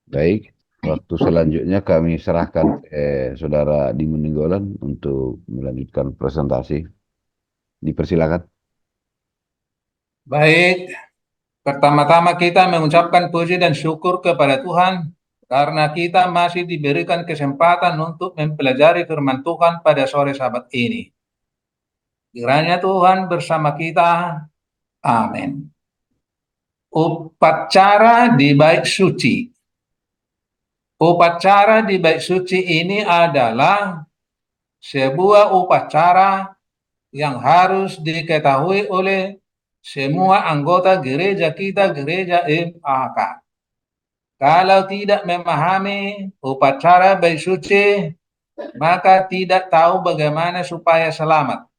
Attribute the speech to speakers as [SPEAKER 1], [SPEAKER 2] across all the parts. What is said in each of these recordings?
[SPEAKER 1] Baik, waktu selanjutnya kami serahkan ke Saudara Dimo Ninggolan untuk melanjutkan presentasi. Dipersilakan.
[SPEAKER 2] Baik, pertama-tama kita mengucapkan puji dan syukur kepada Tuhan karena kita masih diberikan kesempatan untuk mempelajari firman Tuhan pada sore Sabat ini. Kiranya Tuhan bersama kita. Amin. Upacara di bait suci. Upacara di bait suci ini adalah sebuah upacara yang harus diketahui oleh semua anggota gereja kita, gereja MAK. Kalau tidak memahami upacara bait suci, maka tidak tahu bagaimana supaya selamat.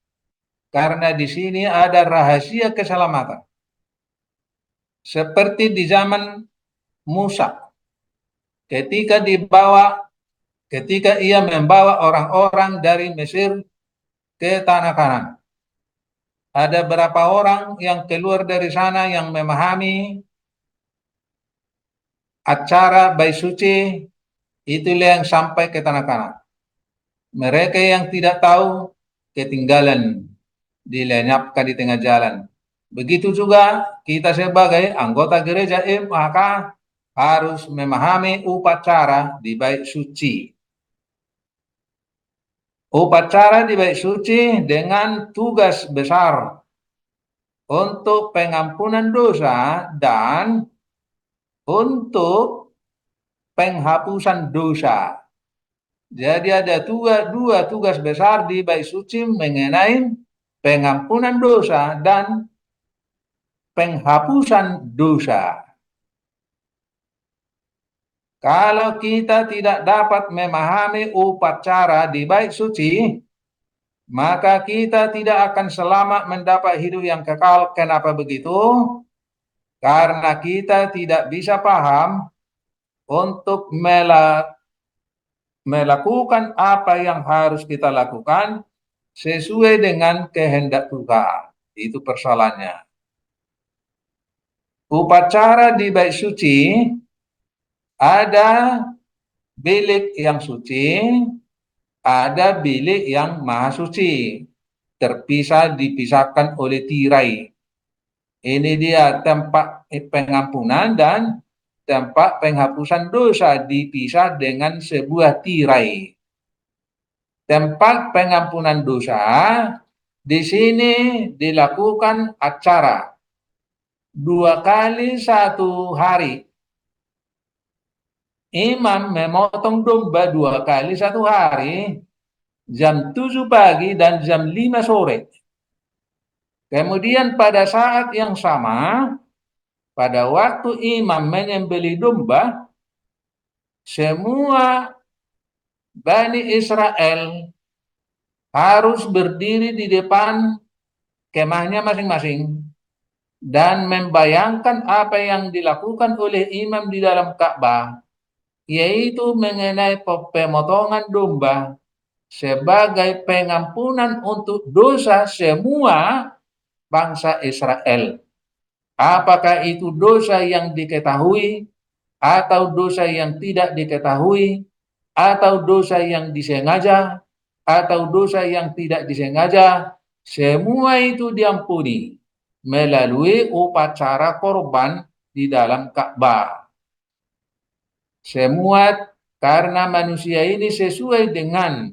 [SPEAKER 2] Karena di sini ada rahasia keselamatan. Seperti di zaman Musa, ketika ia membawa orang-orang dari Mesir ke tanah Kanan. Ada berapa orang yang keluar dari sana yang memahami acara bait suci, itulah yang sampai ke tanah Kanan. Mereka yang tidak tahu ketinggalan, dilenyapkan di tengah jalan. Begitu juga kita sebagai anggota gereja maka harus memahami upacara di bait suci. Upacara di bait suci dengan tugas besar untuk pengampunan dosa dan untuk penghapusan dosa. Jadi ada dua tugas besar di bait suci mengenai pengampunan dosa dan penghapusan dosa. Kalau kita tidak dapat memahami upacara di bait suci, maka kita tidak akan selamat mendapat hidup yang kekal. Kenapa begitu? Karena kita tidak bisa paham untuk melakukan apa yang harus kita lakukan sesuai dengan kehendak Tuhan. Itu persoalannya. Upacara di bait suci ada bilik yang suci, ada bilik yang maha suci, dipisahkan oleh tirai. Ini dia tempat pengampunan dan tempat penghapusan dosa dipisah dengan sebuah tirai. Tempat pengampunan dosa di sini dilakukan acara 2 kali 1 hari. Imam memotong domba 2 kali 1 hari, jam 7 pagi dan jam 5 sore. Kemudian pada saat yang sama, pada waktu imam menyembelih domba, semua Bani Israel harus berdiri di depan kemahnya masing-masing dan membayangkan apa yang dilakukan oleh imam di dalam Ka'bah, yaitu mengenai pemotongan domba sebagai pengampunan untuk dosa semua bangsa Israel. Apakah itu dosa yang diketahui atau dosa yang tidak diketahui, atau dosa yang disengaja atau dosa yang tidak disengaja, semua itu diampuni melalui upacara korban di dalam Ka'bah. Semua karena manusia ini sesuai dengan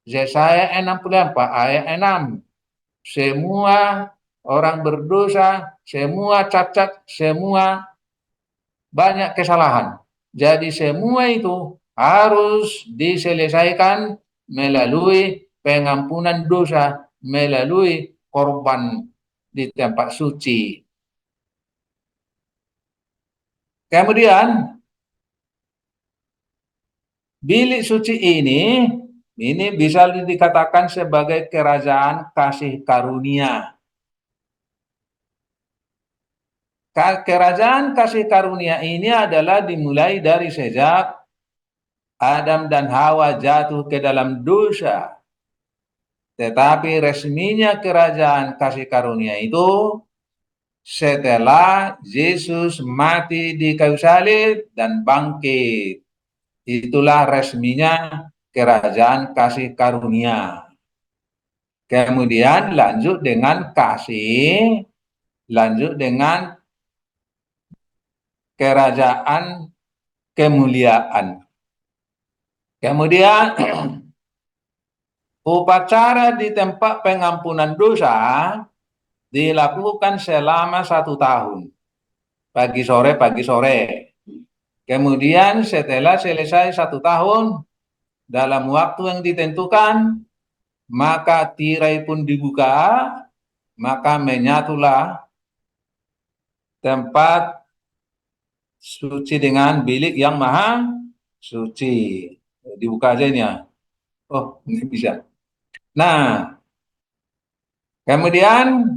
[SPEAKER 2] Yesaya 64 ayat 6. Semua orang berdosa, semua cacat, semua banyak kesalahan. Jadi semua itu harus diselesaikan melalui pengampunan dosa, melalui korban di tempat suci. Kemudian bilik suci ini bisa dikatakan sebagai kerajaan kasih karunia. Kerajaan kasih karunia ini adalah dimulai dari sejak Adam dan Hawa jatuh ke dalam dosa. Tetapi resminya kerajaan kasih karunia itu setelah Yesus mati di kayu salib dan bangkit. Itulah resminya kerajaan kasih karunia. Kemudian lanjut dengan kasih, lanjut dengan kerajaan kemuliaan. Kemudian upacara di tempat pengampunan dosa dilakukan selama 1 tahun. Pagi sore. Kemudian setelah selesai 1 tahun, dalam waktu yang ditentukan, maka tirai pun dibuka, maka menyatulah tempat suci dengan bilik yang maha suci. Dibuka aja ini ya. Oh, ini bisa. Nah, kemudian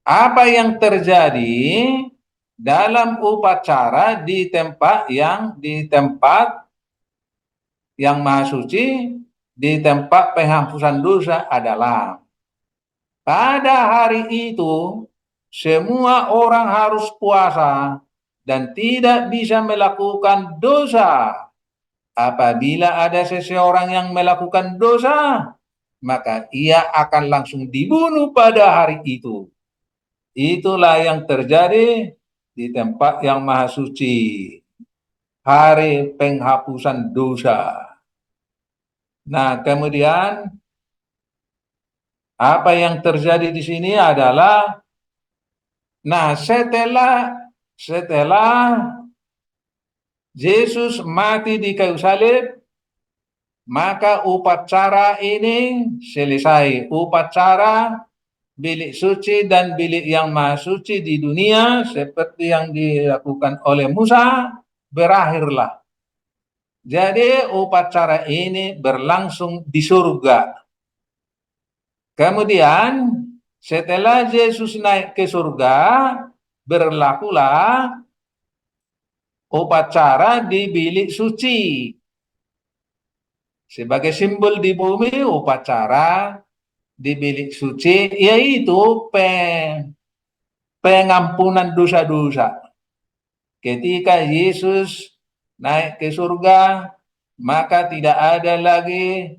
[SPEAKER 2] apa yang terjadi dalam upacara di tempat yang maha suci, di tempat penghapusan dosa adalah pada hari itu semua orang harus puasa dan tidak bisa melakukan dosa. Apabila ada seseorang yang melakukan dosa, maka ia akan langsung dibunuh pada hari itu. Itulah yang terjadi di tempat yang maha suci, hari penghapusan dosa. Nah, kemudian apa yang terjadi di sini adalah, nah, setelah Yesus mati di kayu salib, maka upacara ini selesai. Upacara bilik suci dan bilik yang maha suci di dunia seperti yang dilakukan oleh Musa berakhirlah. Jadi upacara ini berlangsung di surga. Kemudian setelah Yesus naik ke surga, berlakulah upacara di bilik suci. Sebagai simbol di bumi, upacara di bilik suci yaitu pengampunan dosa-dosa. Ketika Yesus naik ke surga, maka tidak ada lagi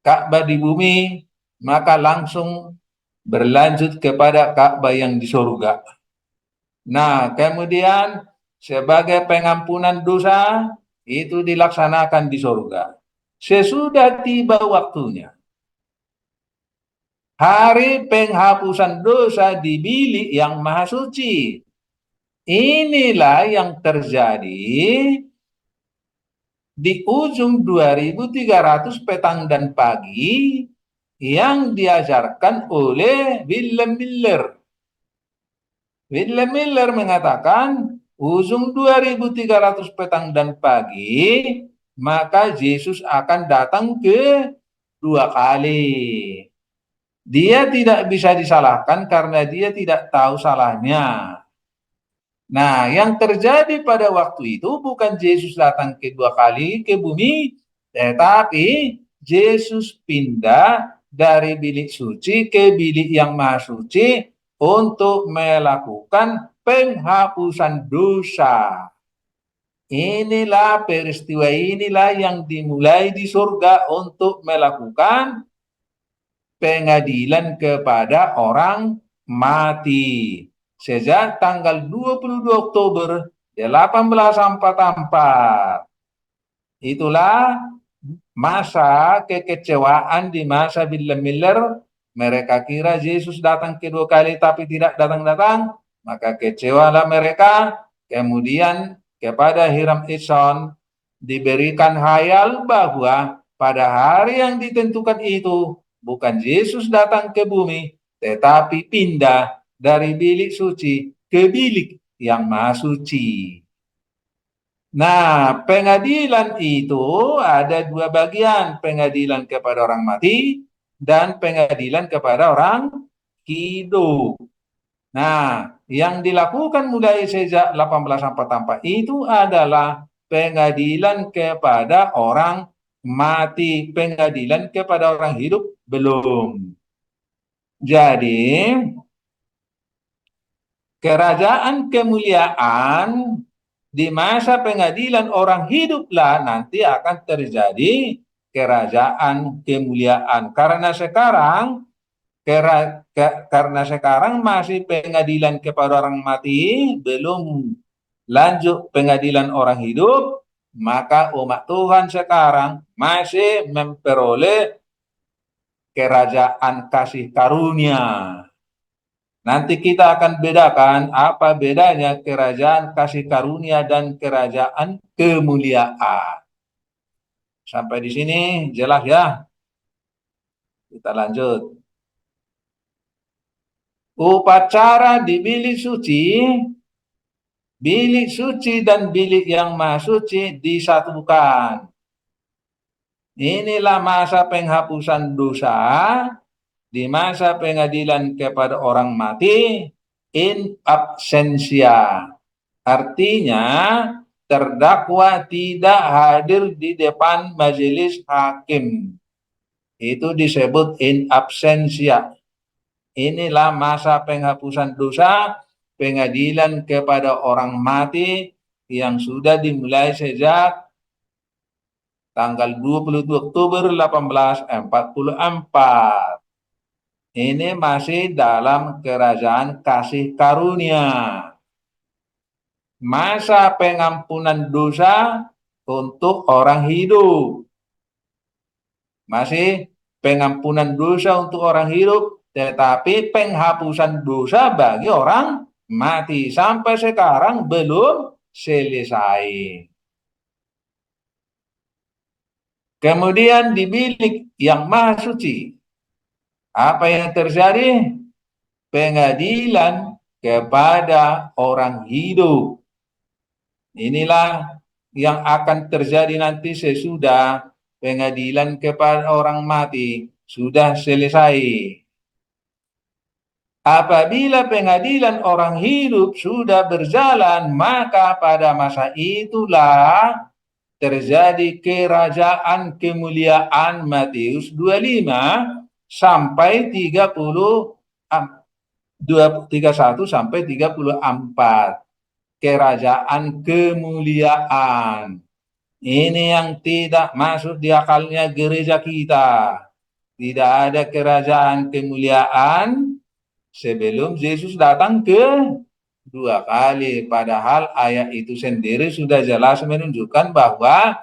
[SPEAKER 2] Ka'bah di bumi, maka langsung berlanjut kepada Ka'bah yang di surga. Nah, kemudian sebagai pengampunan dosa itu dilaksanakan di surga. Sesudah tiba waktunya, hari penghapusan dosa di bilik yang maha suci. Inilah yang terjadi di ujung 2300 petang dan pagi yang diajarkan oleh Willem Miller. Willem Miller mengatakan ujung 2300 petang dan pagi, maka Yesus akan datang ke 2 kali. Dia tidak bisa disalahkan karena dia tidak tahu salahnya. Nah, yang terjadi pada waktu itu bukan Yesus datang ke 2 kali ke bumi, tetapi Yesus pindah dari bilik suci ke bilik yang maha suci untuk melakukan penghapusan dosa. Inilah peristiwa inilah yang dimulai di surga untuk melakukan pengadilan kepada orang mati. Sejak tanggal 22 Oktober 1844. Itulah masa kekecewaan di masa Willem Miller. Mereka kira Yesus datang ke 2 kali tapi tidak datang-datang. Maka kecewalah mereka. Kemudian kepada Hiram Edson diberikan hayal bahwa pada hari yang ditentukan itu bukan Yesus datang ke bumi, tetapi pindah dari bilik suci ke bilik yang maha suci. Nah, pengadilan itu ada 2 bagian, pengadilan kepada orang mati dan pengadilan kepada orang hidup. Nah, yang dilakukan mulai sejak 1844 itu adalah pengadilan kepada orang mati, pengadilan kepada orang hidup belum. Jadi, kerajaan kemuliaan di masa pengadilan orang hiduplah nanti akan terjadi kerajaan kemuliaan. Karena sekarang masih pengadilan kepada orang mati, belum lanjut pengadilan orang hidup, maka umat Tuhan sekarang masih memperoleh kerajaan kasih karunia. Nanti kita akan bedakan apa bedanya kerajaan kasih karunia dan kerajaan kemuliaan. Sampai di sini jelas ya? Kita lanjut. Upacara di bilik suci dan bilik yang maha suci disatukan. Inilah masa penghapusan dosa di masa pengadilan kepada orang mati in absentia. Artinya terdakwa tidak hadir di depan majelis hakim. Itu disebut in absentia. Inilah masa penghapusan dosa pengadilan kepada orang mati yang sudah dimulai sejak tanggal 22 Oktober 1844. Ini masih dalam kerajaan kasih karunia. Masa pengampunan dosa untuk orang hidup. Masih pengampunan dosa untuk orang hidup, tetapi penghapusan dosa bagi orang mati sampai sekarang belum selesai. Kemudian di bilik yang maha suci, apa yang terjadi? Pengadilan kepada orang hidup. Inilah yang akan terjadi nanti sesudah pengadilan kepada orang mati sudah selesai. Apabila pengadilan orang hidup sudah berjalan, maka pada masa itulah terjadi kerajaan kemuliaan. Matius 25 sampai 31 sampai 34. Kerajaan kemuliaan. Ini yang tidak masuk di akalnya gereja kita. Tidak ada kerajaan kemuliaan sebelum Yesus datang kedua kali. Padahal ayat itu sendiri sudah jelas menunjukkan bahwa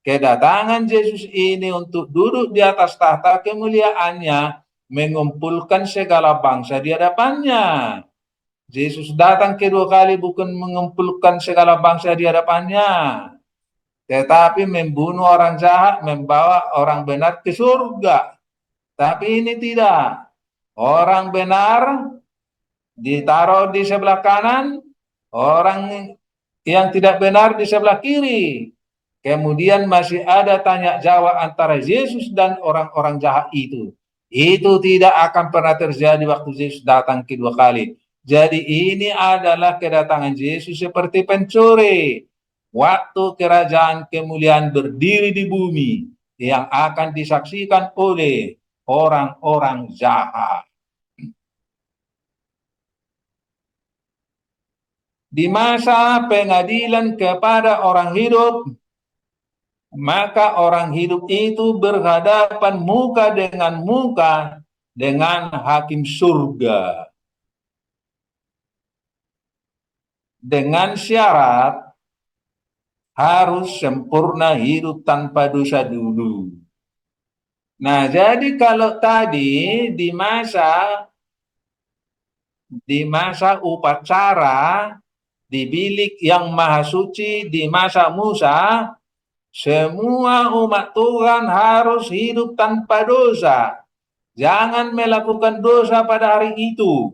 [SPEAKER 2] kedatangan Yesus ini untuk duduk di atas tahta kemuliaannya, mengumpulkan segala bangsa di hadapannya. Yesus datang kedua kali bukan mengumpulkan segala bangsa di hadapannya, tetapi membunuh orang jahat, membawa orang benar ke surga. Tapi ini tidak. Orang benar ditaruh di sebelah kanan, orang yang tidak benar di sebelah kiri. Kemudian masih ada tanya jawab antara Yesus dan orang-orang jahat itu. Itu tidak akan pernah terjadi waktu Yesus datang kedua kali. Jadi ini adalah kedatangan Yesus seperti pencuri. Waktu kerajaan kemuliaan berdiri di bumi yang akan disaksikan oleh orang-orang jahat. Di masa pengadilan kepada orang hidup, maka orang hidup itu berhadapan muka dengan hakim surga. Dengan syarat harus sempurna hidup tanpa dosa dulu. Nah, jadi kalau tadi di masa upacara di bilik yang maha suci di masa Musa, semua umat Tuhan harus hidup tanpa dosa. Jangan melakukan dosa pada hari itu.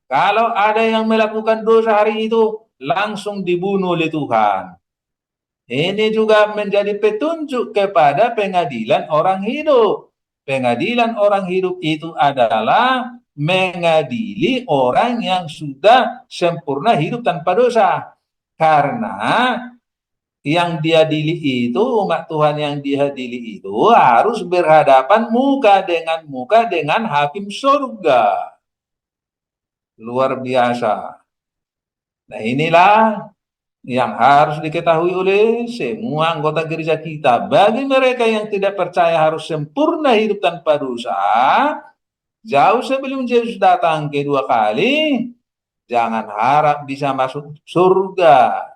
[SPEAKER 2] Kalau ada yang melakukan dosa hari itu, langsung dibunuh oleh Tuhan. Ini juga menjadi petunjuk kepada pengadilan orang hidup. Pengadilan orang hidup itu adalah mengadili orang yang sudah sempurna hidup tanpa dosa. Karena yang diadili itu, umat Tuhan yang diadili itu harus berhadapan muka dengan hakim surga. Luar biasa. Nah, inilah yang harus diketahui oleh semua anggota gereja kita. Bagi mereka yang tidak percaya harus sempurna hidup tanpa dosa, jauh sebelum Yesus datang kedua kali, jangan harap bisa masuk surga.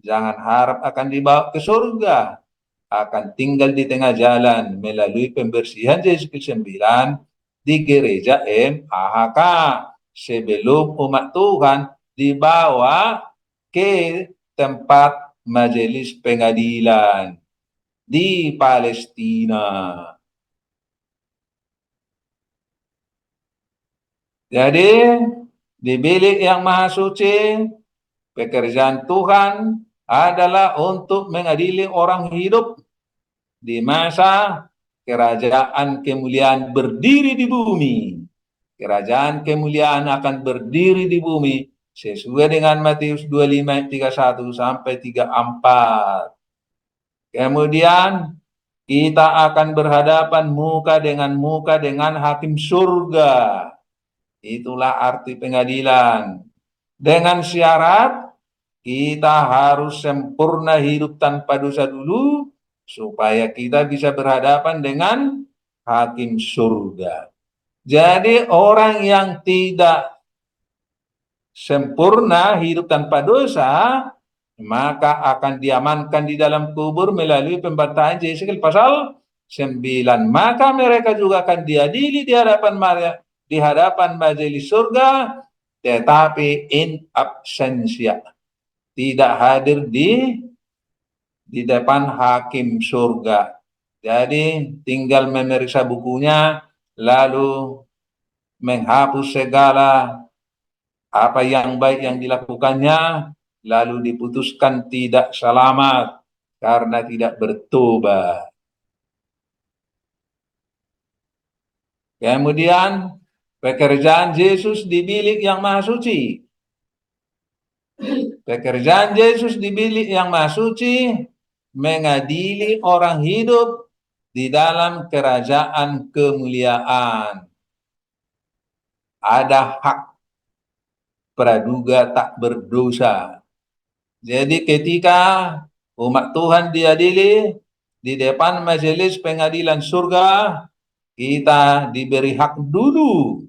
[SPEAKER 2] Jangan harap akan dibawa ke surga. Akan tinggal di tengah jalan melalui pembersihan Yesus ke-9 di gereja MAHK. Sebelum umat Tuhan dibawa ke tempat majelis pengadilan di Palestina. Jadi, di bilik yang maha suci, pekerjaan Tuhan adalah untuk mengadili orang hidup di masa kerajaan kemuliaan berdiri di bumi. Kerajaan kemuliaan akan berdiri di bumi sesuai dengan Matius 25 ayat 31 sampai 34. Kemudian kita akan berhadapan muka dengan hakim surga. Itulah arti pengadilan. Dengan syarat kita harus sempurna hidup tanpa dosa dulu supaya kita bisa berhadapan dengan hakim surga. Jadi orang yang tidak sempurna hidup tanpa dosa, maka akan diamankan di dalam kubur melalui pembantaian Yeskiel pasal 9. Maka mereka juga akan diadili di hadapan majelis surga, tetapi in absentia, tidak hadir di depan hakim surga. Jadi tinggal memeriksa bukunya, lalu menghapus segala apa yang baik yang dilakukannya, lalu diputuskan tidak selamat karena tidak bertobat. Kemudian pekerjaan Yesus di bilik yang maha suci. Pekerjaan Yesus di bilik yang maha suci mengadili orang hidup di dalam kerajaan kemuliaan. Ada hak praduga tak berdosa. Jadi ketika umat Tuhan diadili di depan majelis pengadilan surga, kita diberi hak dulu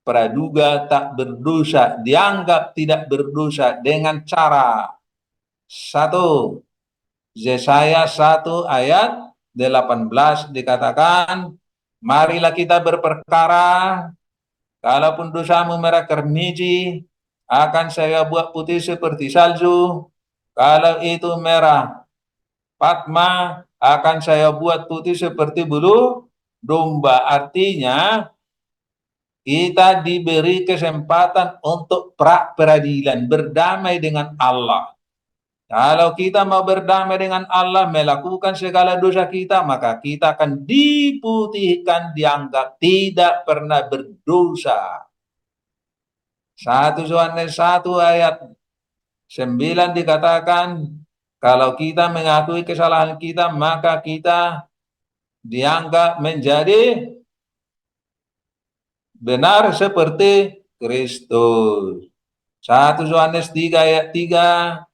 [SPEAKER 2] praduga tak berdosa, dianggap tidak berdosa dengan cara 1 Yesaya 1 ayat 18 dikatakan, marilah kita berperkara, kalaupun dosamu merah kerniji, akan saya buat putih seperti salju. Kalau itu merah patma, akan saya buat putih seperti bulu domba. Artinya, kita diberi kesempatan untuk pra-peradilan, berdamai dengan Allah. Kalau kita mau berdamai dengan Allah, melakukan segala dosa kita, maka kita akan diputihkan, dianggap tidak pernah berdosa. 1 Yohanes 1 ayat 9 dikatakan, kalau kita mengakui kesalahan kita, maka kita dianggap menjadi benar seperti Kristus. 1 Yohanes 3 ayat 3.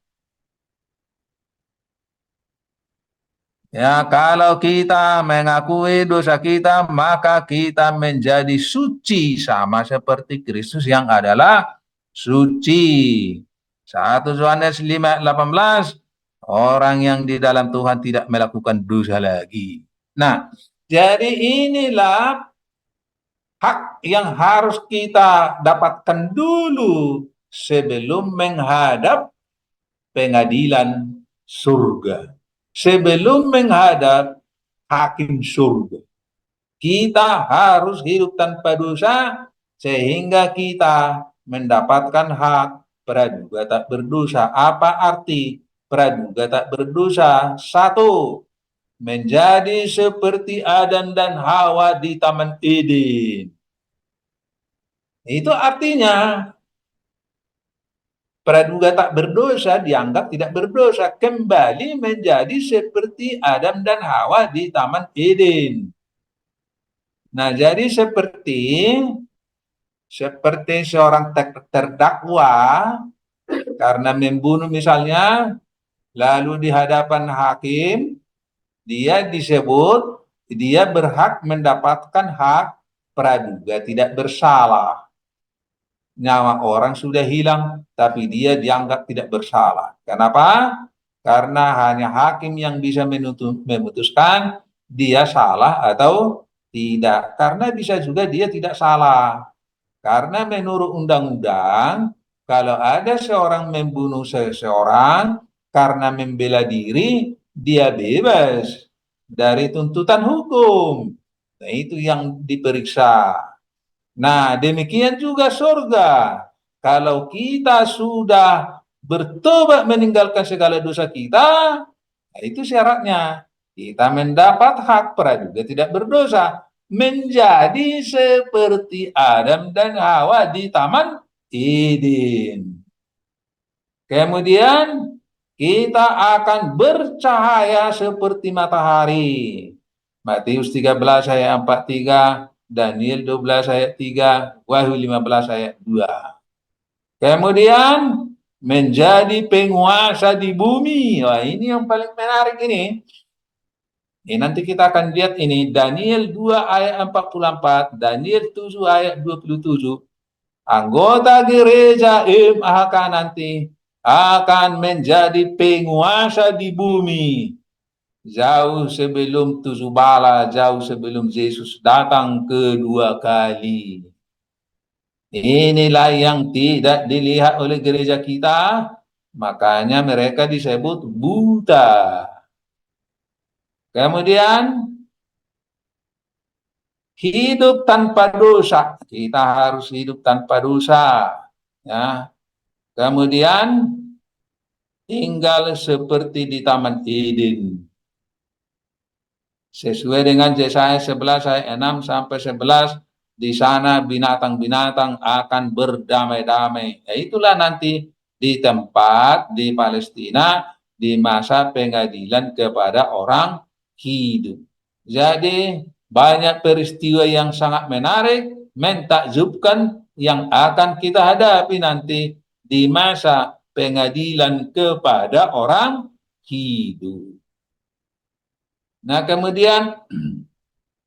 [SPEAKER 2] Ya, kalau kita mengakui dosa kita, maka kita menjadi suci sama seperti Kristus yang adalah suci. 1 Yohanes 5 ayat 18, orang yang di dalam Tuhan tidak melakukan dosa lagi. Nah, jadi inilah hak yang harus kita dapatkan dulu sebelum menghadap pengadilan surga. Sebelum menghadap hakim surga, kita harus hidup tanpa dosa sehingga kita mendapatkan hak praduga tak berdosa. Apa arti praduga tak berdosa? 1, menjadi seperti Adam dan Hawa di Taman Eden. Itu artinya praduga tak berdosa dianggap tidak berdosa, kembali menjadi seperti Adam dan Hawa di Taman Eden. Nah, jadi seperti seorang terdakwa karena membunuh misalnya, lalu di hadapan hakim, dia disebut, dia berhak mendapatkan hak praduga tidak bersalah. Nyawa orang sudah hilang, tapi dia dianggap tidak bersalah. Kenapa? Karena hanya hakim yang bisa memutuskan dia salah atau tidak. Karena bisa juga dia tidak salah. Karena menurut undang-undang, kalau ada seorang membunuh seseorang karena membela diri, dia bebas dari tuntutan hukum. Nah, itu yang diperiksa. Nah, demikian juga surga. Kalau kita sudah bertobat meninggalkan segala dosa kita, nah itu syaratnya. Kita mendapat hak praduga tidak berdosa. Menjadi seperti Adam dan Hawa di Taman Eden. Kemudian kita akan bercahaya seperti matahari. Matius 13 ayat 43, Daniel 12 ayat 3, Wahyu 15 ayat 2. Kemudian menjadi penguasa di bumi. Wah, ini yang paling menarik ini. Ini nanti kita akan lihat ini Daniel 2 ayat 44, Daniel 7 ayat 27. Anggota gereja MHK nanti akan menjadi penguasa di bumi. Jauh sebelum tujuh bala, jauh sebelum Yesus datang kedua kali. Inilah yang tidak dilihat oleh gereja kita, makanya mereka disebut buta. Kemudian hidup tanpa dosa, kita harus hidup tanpa dosa. Ya. Kemudian tinggal seperti di Taman Eden. Sesuai dengan Yesaya 11 ayat 6 sampai 11, di sana binatang-binatang akan berdamai-damai. Ya, itulah nanti di tempat di Palestina di masa pengadilan kepada orang hidup. Jadi banyak peristiwa yang sangat menarik, mentakjubkan yang akan kita hadapi nanti di masa pengadilan kepada orang hidup. Nah, kemudian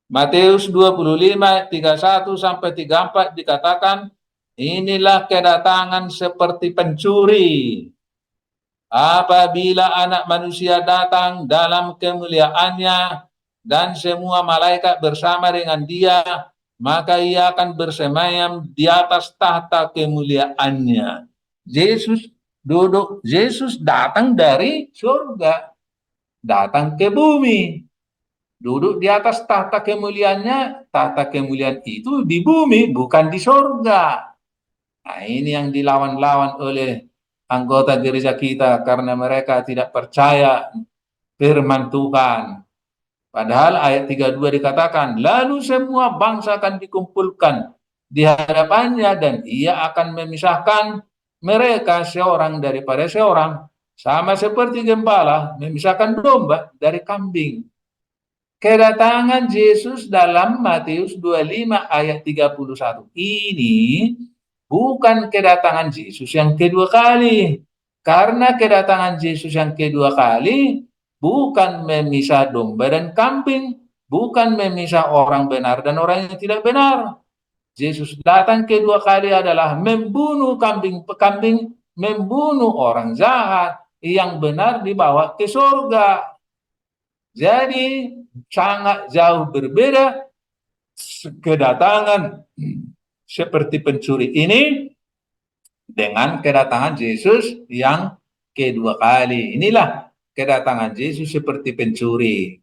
[SPEAKER 2] Matius 25 31 sampai 34 dikatakan, inilah kedatangan seperti pencuri. Apabila Anak Manusia datang dalam kemuliaannya dan semua malaikat bersama dengan dia, maka ia akan bersemayam di atas tahta kemuliaannya. Yesus datang dari surga, datang ke bumi, duduk di atas tahta kemuliaannya. Tahta kemuliaan itu di bumi, bukan di surga. Nah, ini yang dilawan-lawan oleh anggota gereja kita karena mereka tidak percaya firman Tuhan. Padahal ayat 32 dikatakan, lalu semua bangsa akan dikumpulkan di hadapannya dan ia akan memisahkan mereka seorang daripada seorang, sama seperti gembala memisahkan domba dari kambing. Kedatangan Yesus dalam Matius 25 ayat 31 ini bukan kedatangan Yesus yang kedua kali. Karena kedatangan Yesus yang kedua kali bukan memisah domba dan kambing, bukan memisah orang benar dan orang yang tidak benar. Yesus datang kedua kali adalah membunuh kambing, membunuh orang jahat, yang benar dibawa ke surga. Jadi sangat jauh berbeda kedatangan seperti pencuri ini dengan kedatangan Yesus yang kedua kali. Inilah kedatangan Yesus seperti pencuri.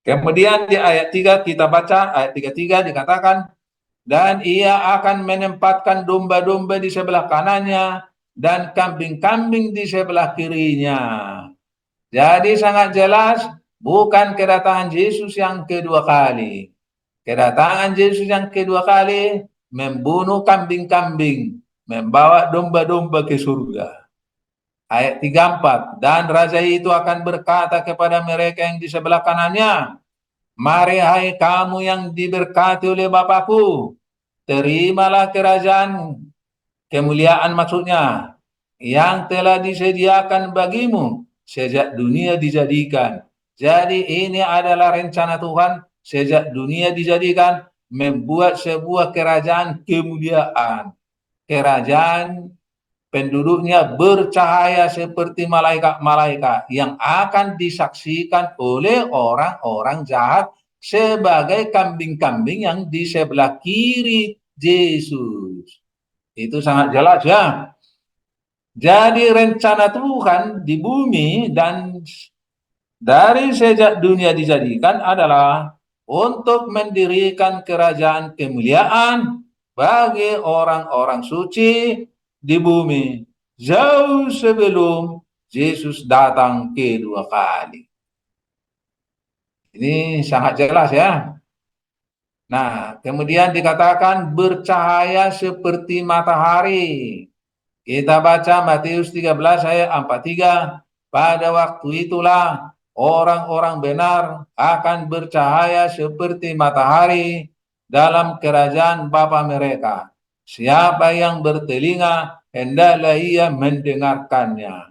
[SPEAKER 2] Kemudian di ayat 3 kita baca, ayat 33 dikatakan, dan ia akan menempatkan domba-domba di sebelah kanannya dan kambing-kambing di sebelah kirinya. Jadi sangat jelas bukan kedatangan Yesus yang kedua kali. Kedatangan Yesus yang kedua kali membunuh kambing-kambing, membawa domba-domba ke surga. Ayat 34, dan raja itu akan berkata kepada mereka yang di sebelah kanannya, mari hai kamu yang diberkati oleh Bapakku, terimalah kerajaan Kemuliaan maksudnya yang telah disediakan bagimu sejak dunia dijadikan. Jadi ini adalah rencana Tuhan sejak dunia dijadikan, membuat sebuah kerajaan kemuliaan. Kerajaan penduduknya bercahaya seperti malaikat-malaikat yang akan disaksikan oleh orang-orang jahat sebagai kambing-kambing yang di sebelah kiri Yesus. Itu sangat jelas ya. Jadi rencana Tuhan di bumi dan dari sejak dunia dijadikan adalah untuk mendirikan kerajaan kemuliaan bagi orang-orang suci di bumi jauh sebelum Yesus datang kedua kali. Ini sangat jelas ya. Nah, kemudian dikatakan bercahaya seperti matahari. Kita baca Matius 13 ayat 43. Pada waktu itulah orang-orang benar akan bercahaya seperti matahari dalam kerajaan Bapa mereka. Siapa yang bertelinga, hendaklah ia mendengarkannya.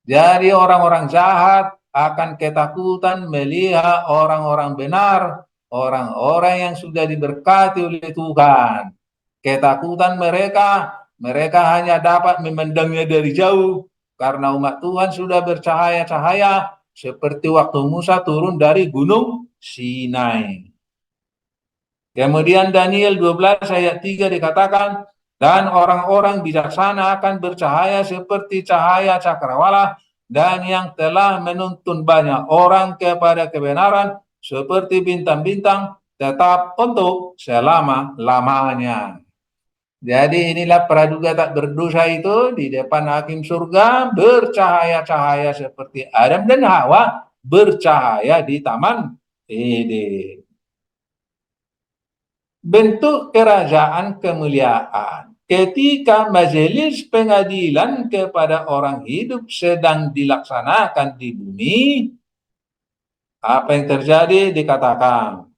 [SPEAKER 2] Jadi orang-orang jahat akan ketakutan melihat orang-orang benar, orang-orang yang sudah diberkati oleh Tuhan. Ketakutan mereka hanya dapat memandangnya dari jauh, karena umat Tuhan sudah bercahaya-cahaya seperti waktu Musa turun dari gunung Sinai. Kemudian Daniel 12 ayat 3 dikatakan, dan orang-orang bijaksana akan bercahaya seperti cahaya cakrawala, dan yang telah menuntun banyak orang kepada kebenaran seperti bintang-bintang tetap untuk selama-lamanya. Jadi inilah praduga tak berdosa itu di depan hakim surga bercahaya-cahaya seperti Adam dan Hawa bercahaya di Taman Eden. Bentuk kerajaan kemuliaan. Ketika majelis pengadilan kepada orang hidup sedang dilaksanakan di bumi, apa yang terjadi dikatakan.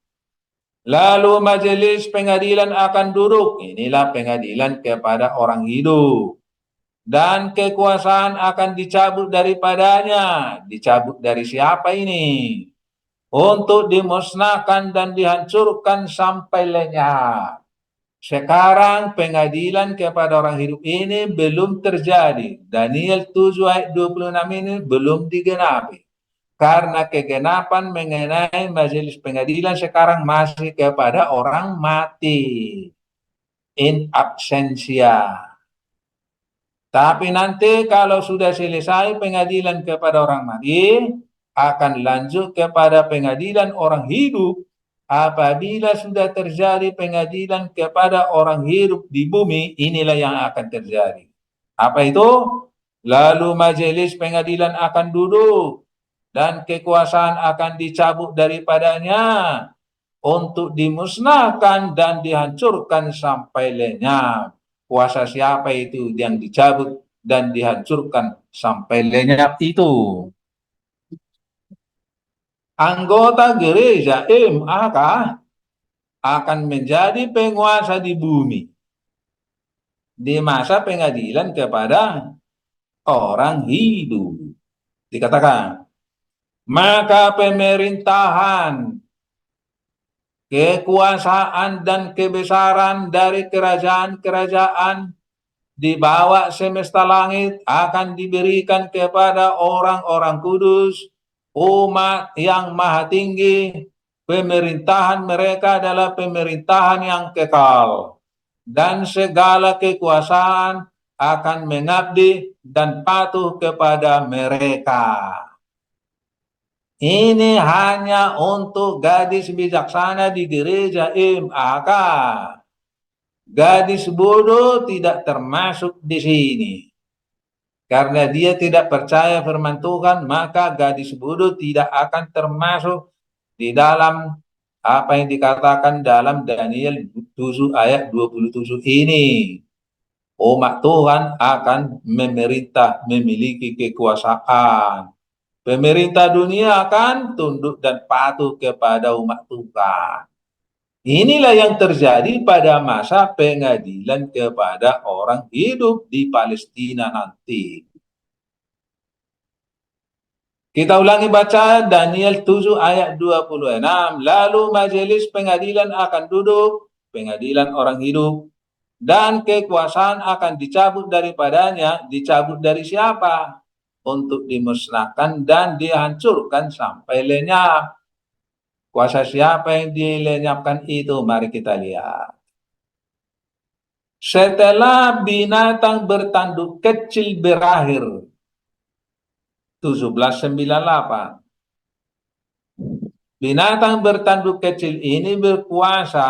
[SPEAKER 2] Lalu majelis pengadilan akan duduk. Inilah pengadilan kepada orang hidup. Dan kekuasaan akan dicabut daripadanya. Dicabut dari siapa ini? Untuk dimusnahkan dan dihancurkan sampai lenyap. Sekarang pengadilan kepada orang hidup ini belum terjadi. Daniel 7 ayat 26 ini belum digenapi. Karena kegenapan mengenai majelis pengadilan sekarang masih kepada orang mati. In absentia. Tapi nanti kalau sudah selesai pengadilan kepada orang mati, akan lanjut kepada pengadilan orang hidup. Apabila sudah terjadi pengadilan kepada orang hidup di bumi, inilah yang akan terjadi. Apa itu? Lalu majelis pengadilan akan duduk dan kekuasaan akan dicabut daripadanya untuk dimusnahkan dan dihancurkan sampai lenyap. Kuasa siapa itu yang dicabut dan dihancurkan sampai lenyap itu? Anggota gereja MAK akan menjadi penguasa di bumi di masa pengadilan kepada orang hidup. Dikatakan, maka pemerintahan, kekuasaan dan kebesaran dari kerajaan-kerajaan di bawah semesta langit akan diberikan kepada orang-orang kudus, umat yang maha tinggi. Pemerintahan mereka adalah pemerintahan yang kekal, dan segala kekuasaan akan mengabdi dan patuh kepada mereka. Ini hanya untuk gadis bijaksana di gereja MAK. Gadis bodoh tidak termasuk di sini. Karena dia tidak percaya firman Tuhan, maka gadis bodoh tidak akan termasuk di dalam apa yang dikatakan dalam Daniel 7 ayat 27 ini. Umat Tuhan akan memerintah, memiliki kekuasaan. Pemerintah dunia akan tunduk dan patuh kepada umat Tuhan. Inilah yang terjadi pada masa pengadilan kepada orang hidup di Palestina nanti. Kita ulangi baca Daniel 7 ayat 26. Lalu majelis pengadilan akan duduk, pengadilan orang hidup, dan kekuasaan akan dicabut daripadanya. Dicabut dari siapa? Untuk dimusnahkan dan dihancurkan sampai lenyap. Kuasa siapa yang dilenyapkan itu? Mari kita lihat. Setelah binatang bertanduk kecil berakhir, 1798. Binatang bertanduk kecil ini berkuasa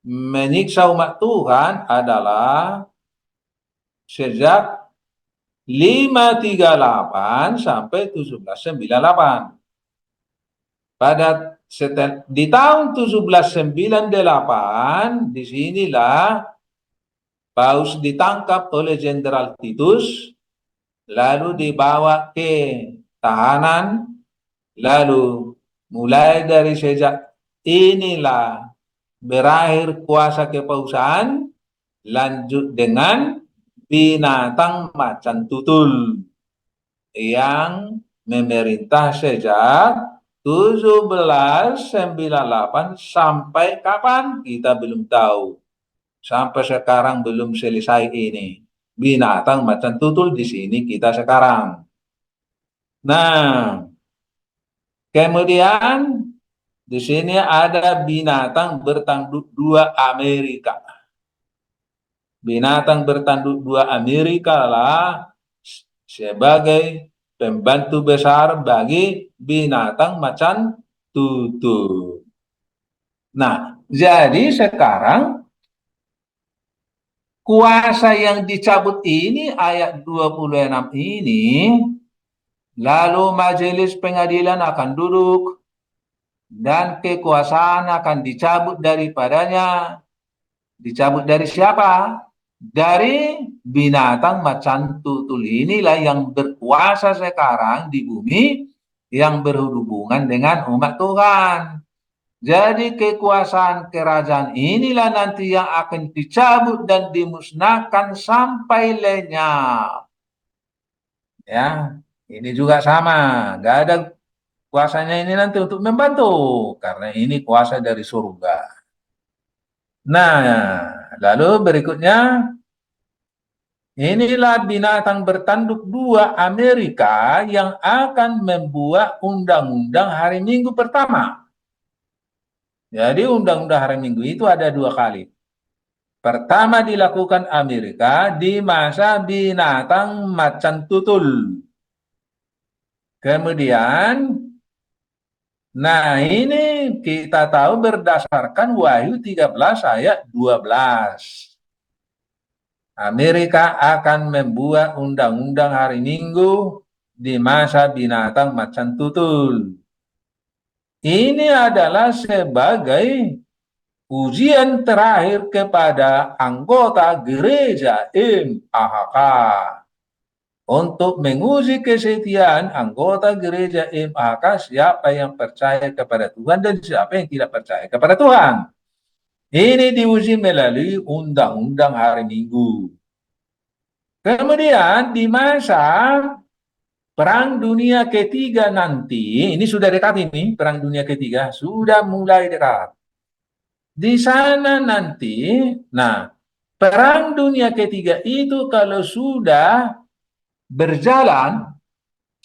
[SPEAKER 2] menyiksa umat Tuhan adalah sejak 538 sampai 1798. Di tahun 1798, disinilah Paus ditangkap oleh Jenderal Titus, lalu dibawa ke tahanan, lalu mulai dari sejak inilah berakhir kuasa kepausan, lanjut dengan binatang macan tutul yang memerintah sejak 1798 sampai kapan kita belum tahu. Sampai sekarang belum selesai ini. Binatang macan tutul di sini kita sekarang. Nah, kemudian di sini ada binatang bertanduk dua Amerika. Binatang bertanduk dua Amerika lah sebagai pembantu besar bagi binatang macan tutul. Nah, jadi sekarang kuasa yang dicabut ini ayat 26 ini, lalu majelis pengadilan akan duduk dan kekuasaan akan dicabut daripadanya. Dicabut dari siapa? Dari binatang macan tutul inilah yang berkuasa sekarang di bumi, yang berhubungan dengan umat Tuhan. Jadi kekuasaan kerajaan inilah nanti yang akan dicabut dan dimusnahkan sampai lenyap. Ya, ini juga sama. Gak ada kuasanya ini nanti untuk membantu, karena ini kuasa dari surga. Nah, lalu berikutnya, inilah binatang bertanduk dua Amerika yang akan membuat undang-undang hari Minggu pertama. Jadi undang-undang hari Minggu itu ada dua kali. Pertama dilakukan Amerika di masa binatang macan tutul. Kemudian, nah ini kita tahu berdasarkan Wahyu 13 ayat 12. Amerika akan membuat undang-undang hari Minggu di masa binatang macan tutul. Ini adalah sebagai ujian terakhir kepada anggota gereja MAHK untuk menguji kesetiaan anggota gereja MAHK, siapa yang percaya kepada Tuhan dan siapa yang tidak percaya kepada Tuhan. Ini diuji melalui undang-undang hari Minggu. Kemudian di masa Perang Dunia Ketiga nanti, ini sudah dekat ini, Perang Dunia Ketiga sudah mulai dekat. Di sana nanti, nah, Perang Dunia Ketiga itu kalau sudah berjalan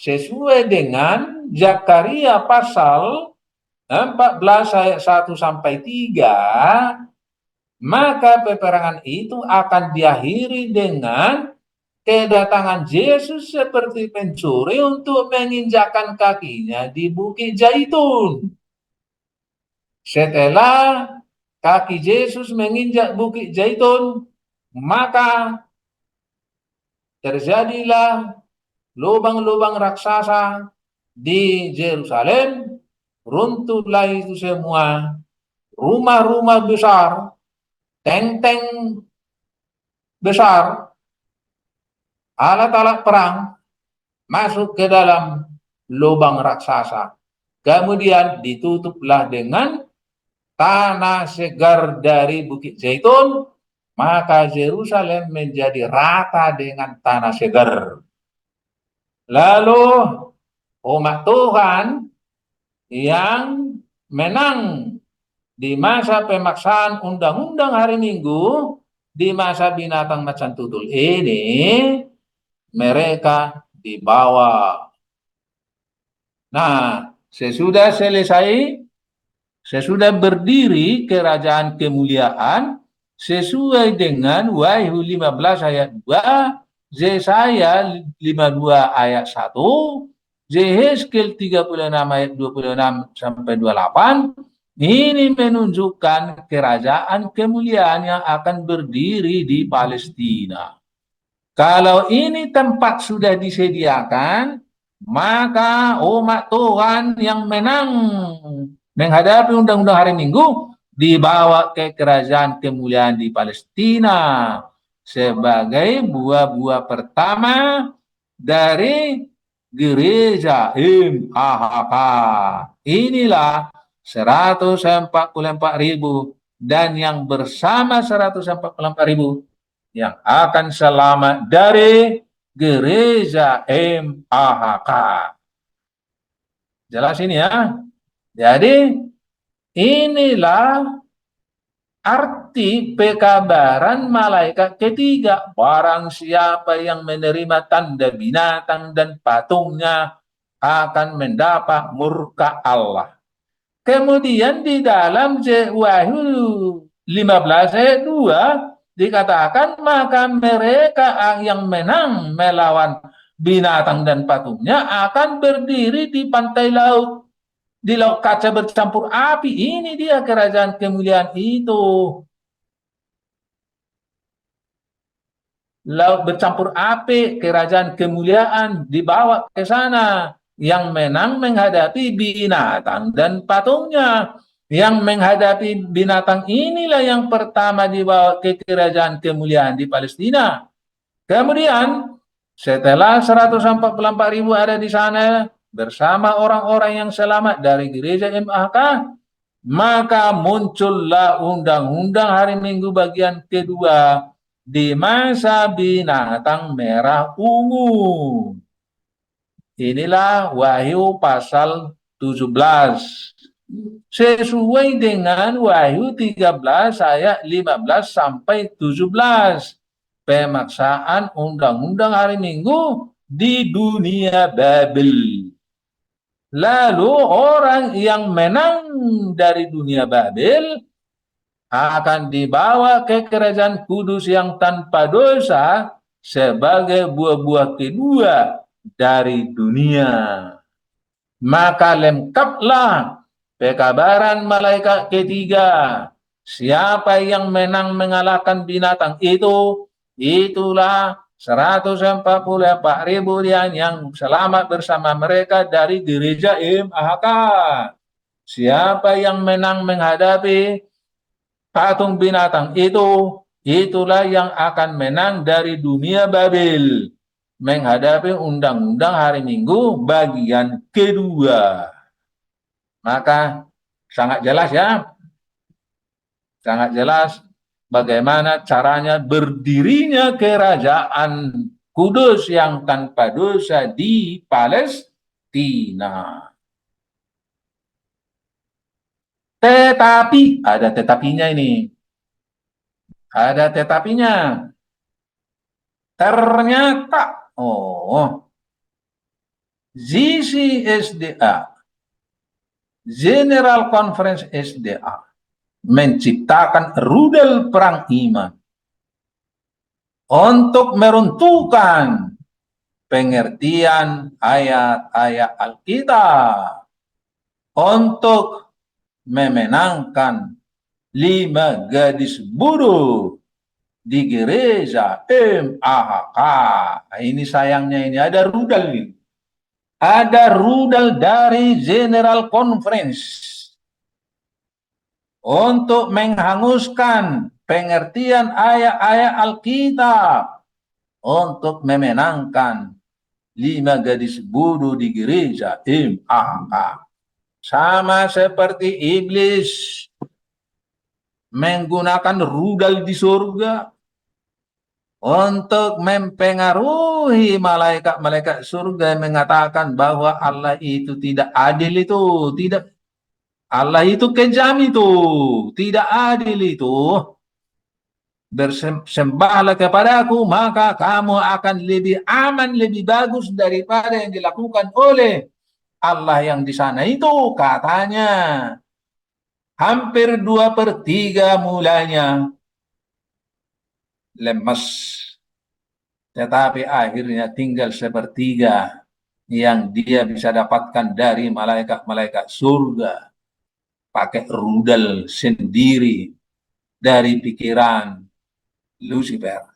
[SPEAKER 2] sesuai dengan Zakaria pasal 14 ayat 1 sampai 3, maka peperangan itu akan diakhiri dengan kedatangan Yesus seperti pencuri untuk menginjakkan kakinya di Bukit Zaitun. Setelah kaki Yesus menginjak Bukit Zaitun, maka terjadilah lubang-lubang raksasa di Yerusalem, runtuhlah itu semua, rumah-rumah besar, tank-tank besar, alat-alat perang masuk ke dalam lubang raksasa. Kemudian ditutuplah dengan tanah segar dari Bukit Zaitun, maka Yerusalem menjadi rata dengan tanah segar. Lalu umat Tuhan yang menang di masa pemaksaan undang-undang hari Minggu, di masa binatang macan tutul ini, mereka dibawa. Nah, sesudah berdiri kerajaan kemuliaan, sesuai dengan Wahyu 15 ayat 2, Yesaya 52 ayat 1, Yehezkiel 36 ayat 26 sampai 28, ini menunjukkan kerajaan kemuliaan yang akan berdiri di Palestina. Kalau ini tempat sudah disediakan, maka umat Tuhan yang menang menghadapi undang-undang hari Minggu dibawa ke kerajaan kemuliaan di Palestina sebagai buah-buah pertama dari gereja MAHK. Inilah 144.000 dan yang bersama 144.000 yang akan selamat dari gereja MAHK. Jelas ini ya. Jadi inilah arti pekabaran malaikat ketiga. Barang siapa yang menerima tanda binatang dan patungnya akan mendapat murka Allah. Kemudian di dalam Wahyu 15 ayat 2 dikatakan, maka mereka yang menang melawan binatang dan patungnya akan berdiri di pantai laut, di laut kaca bercampur api. Ini dia kerajaan kemuliaan itu. Laut bercampur api, kerajaan kemuliaan dibawa ke sana. Yang menang menghadapi binatang dan patungnya. Yang menghadapi binatang inilah yang pertama dibawa ke kerajaan kemuliaan di Palestina. Kemudian setelah 144.000 ada di sana bersama orang-orang yang selamat dari gereja MAHK, maka muncullah undang-undang hari Minggu bagian kedua di masa binatang merah ungu. Inilah Wahyu pasal 17. Sesuai dengan Wahyu 13 ayat 15 sampai 17. Pemaksaan undang-undang hari Minggu di dunia Babel. Lalu orang yang menang dari dunia Babel akan dibawa ke kerajaan kudus yang tanpa dosa sebagai buah-buah kedua dari dunia. Maka lengkaplah pekabaran malaikat ketiga. Siapa yang menang mengalahkan binatang itu, itulah 144.000 yang selamat bersama mereka dari gereja MAHK. Siapa yang menang menghadapi patung binatang itu, itulah yang akan menang dari dunia Babel menghadapi undang-undang hari Minggu bagian kedua. Maka sangat jelas ya, sangat jelas bagaimana caranya berdirinya kerajaan kudus yang tanpa dosa di Palestina. Tetapi, ada tetapinya ini. Ada tetapinya. Ternyata, GCSDA, General Conference SDA, menciptakan rudal perang iman untuk meruntuhkan pengertian ayat-ayat Alkitab, untuk memenangkan 5 gadis buruh di gereja MAHK. Ini sayangnya ini ada rudal ini. Ada rudal dari General Conference untuk menghanguskan pengertian ayat-ayat Alkitab, untuk memenangkan 5 gadis buruh di gereja MAHK. Sama seperti iblis menggunakan rudal di surga untuk mempengaruhi malaikat-malaikat surga yang mengatakan bahwa Allah itu tidak adil itu, tidak, Allah itu kejam itu, tidak adil itu. Bersembahlah kepadaku, maka kamu akan lebih aman, lebih bagus daripada yang dilakukan oleh Allah yang di sana itu, katanya. Hampir 2/3 mulanya lemas, tetapi akhirnya tinggal 1/3 yang dia bisa dapatkan dari malaikat-malaikat surga pakai rudal sendiri dari pikiran Lucifer.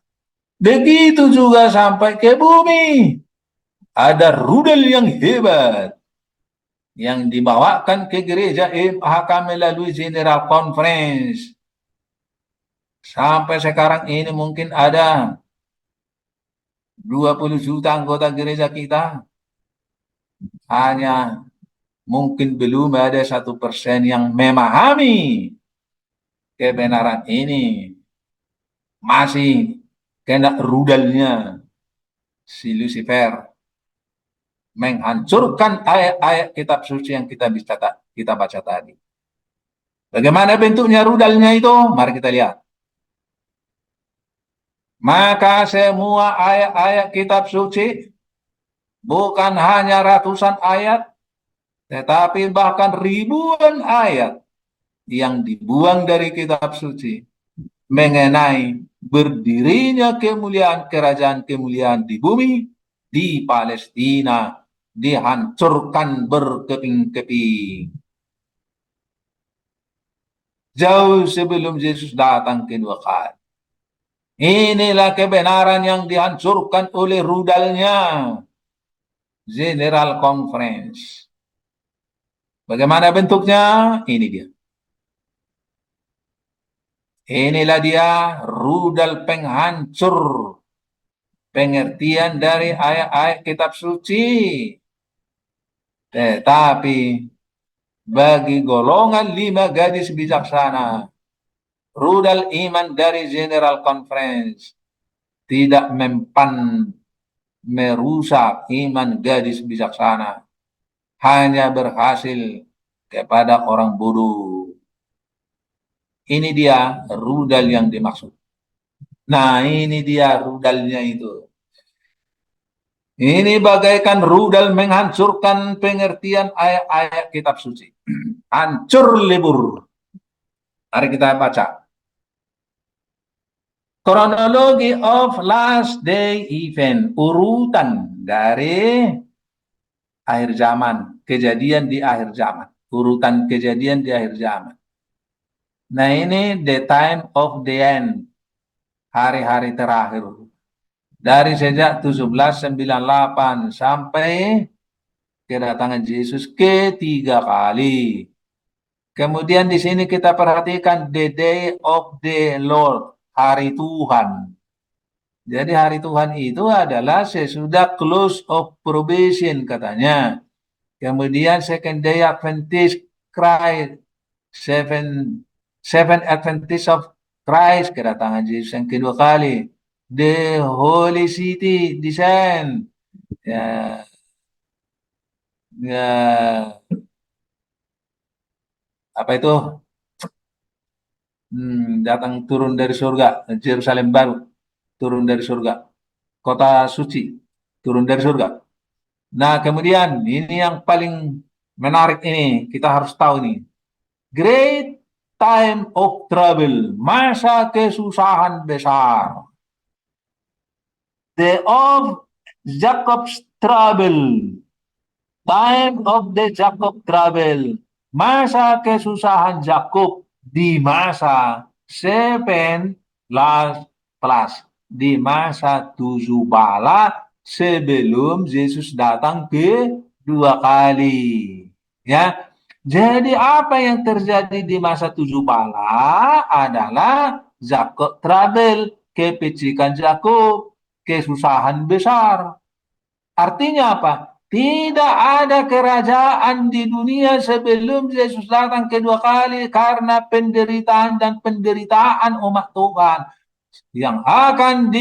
[SPEAKER 2] Begitu juga sampai ke bumi, ada rudal yang hebat yang dibawakan ke gereja MHK melalui General Conference. Sampai sekarang ini mungkin ada 20 juta anggota gereja kita, hanya mungkin belum ada 1% yang memahami kebenaran ini. Masih kena rudalnya si Lucifer menghancurkan ayat-ayat kitab suci yang kita baca tadi. Bagaimana bentuknya rudalnya itu? Mari kita lihat. Maka semua ayat-ayat kitab suci, bukan hanya ratusan ayat, tetapi bahkan ribuan ayat yang dibuang dari kitab suci mengenai berdirinya kemuliaan kerajaan kemuliaan di bumi, di Palestina, dihancurkan berkeping-keping. Jauh sebelum Yesus datang kedua kali. Inilah kebenaran yang dihancurkan oleh rudalnya General Conference. Bagaimana bentuknya? Ini dia. Inilah dia rudal penghancur pengertian dari ayat-ayat kitab suci. Tetapi bagi golongan 5 gadis bijaksana, rudal iman dari General Conference tidak mempan merusak iman gadis bijaksana, hanya berhasil kepada orang bodoh. Ini dia rudal yang dimaksud. Nah, ini dia rudalnya itu. Ini bagaikan rudal menghancurkan pengertian ayat-ayat kitab suci. Hancur lebur. Mari kita baca. Kronologi of last day event. Urutan dari akhir zaman. Kejadian di akhir zaman. Urutan kejadian di akhir zaman. Nah, ini the time of the end. Hari-hari terakhir. Dari sejak 1798 sampai kedatangan Yesus ketiga kali. Kemudian di sini kita perhatikan the day of the Lord, hari Tuhan. Jadi hari Tuhan itu adalah sesudah close of probation katanya. Kemudian second day Adventist Christ, seven Adventist of Christ, kedatangan Yesus yang kedua kali. The Holy City descend. Ya, ya, apa itu? Datang turun dari surga, Yerusalem baru turun dari surga, kota suci turun dari surga. Nah, kemudian ini yang paling menarik ini, kita harus tahu nih. Great time of trouble, masa kesusahan besar. The of Jacob's trouble, time of the Jacob trouble, masa kesusahan Jacob di masa 7 last plus, di masa 7 bala sebelum Yesus datang kedua kali. Ya, jadi apa yang terjadi di masa 7 bala adalah Jacob trouble, kepecikan Jacob, kesusahan besar. Artinya apa? Tidak ada kerajaan di dunia sebelum Yesus datang kedua kali karena penderitaan dan penderitaan umat Tuhan yang akan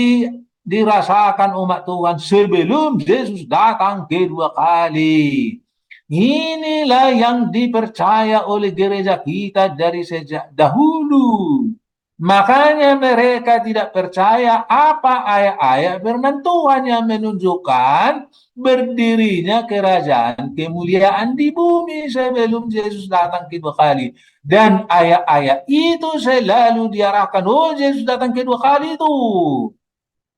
[SPEAKER 2] dirasakan umat Tuhan sebelum Yesus datang kedua kali. Inilah yang dipercaya oleh gereja kita dari sejak dahulu. Makanya mereka tidak percaya apa ayat-ayat firman Tuhan yang menunjukkan berdirinya kerajaan kemuliaan di bumi sebelum Yesus datang kedua kali. Dan ayat-ayat itu selalu diarahkan, oh Yesus datang kedua kali itu.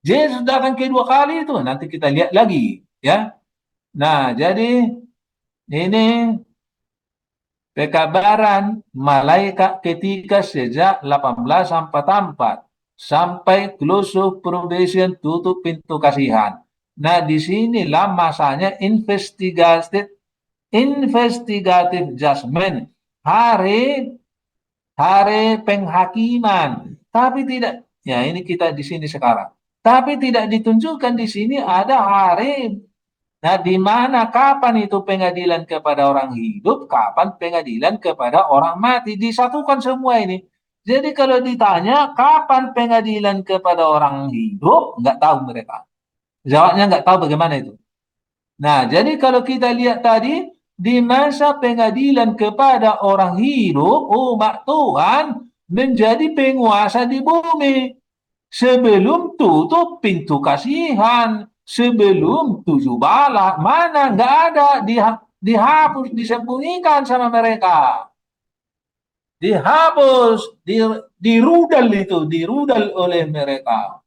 [SPEAKER 2] Yesus datang kedua kali itu. Nanti kita lihat lagi. Ya. Nah, jadi ini pekabaran malaikat ketika sejak 1844 sampai close of probation, tutup pintu kasihan. Nah, disinilah masanya investigative judgment, hari penghakiman. Tapi tidak, ya ini kita di sini sekarang. Tapi tidak ditunjukkan di sini ada hari. Nah, di mana kapan itu pengadilan kepada orang hidup, kapan pengadilan kepada orang mati, disatukan semua ini. Jadi kalau ditanya kapan pengadilan kepada orang hidup, nggak tahu mereka. Jawabnya nggak tahu bagaimana itu. Nah, jadi kalau kita lihat tadi, di masa pengadilan kepada orang hidup, umat Tuhan menjadi penguasa di bumi. Sebelum tutup pintu kasihan, sebelum tujuh bala, mana nggak ada, dihapus, disembunyikan sama mereka. Dihapus, dirudal itu, dirudal oleh mereka.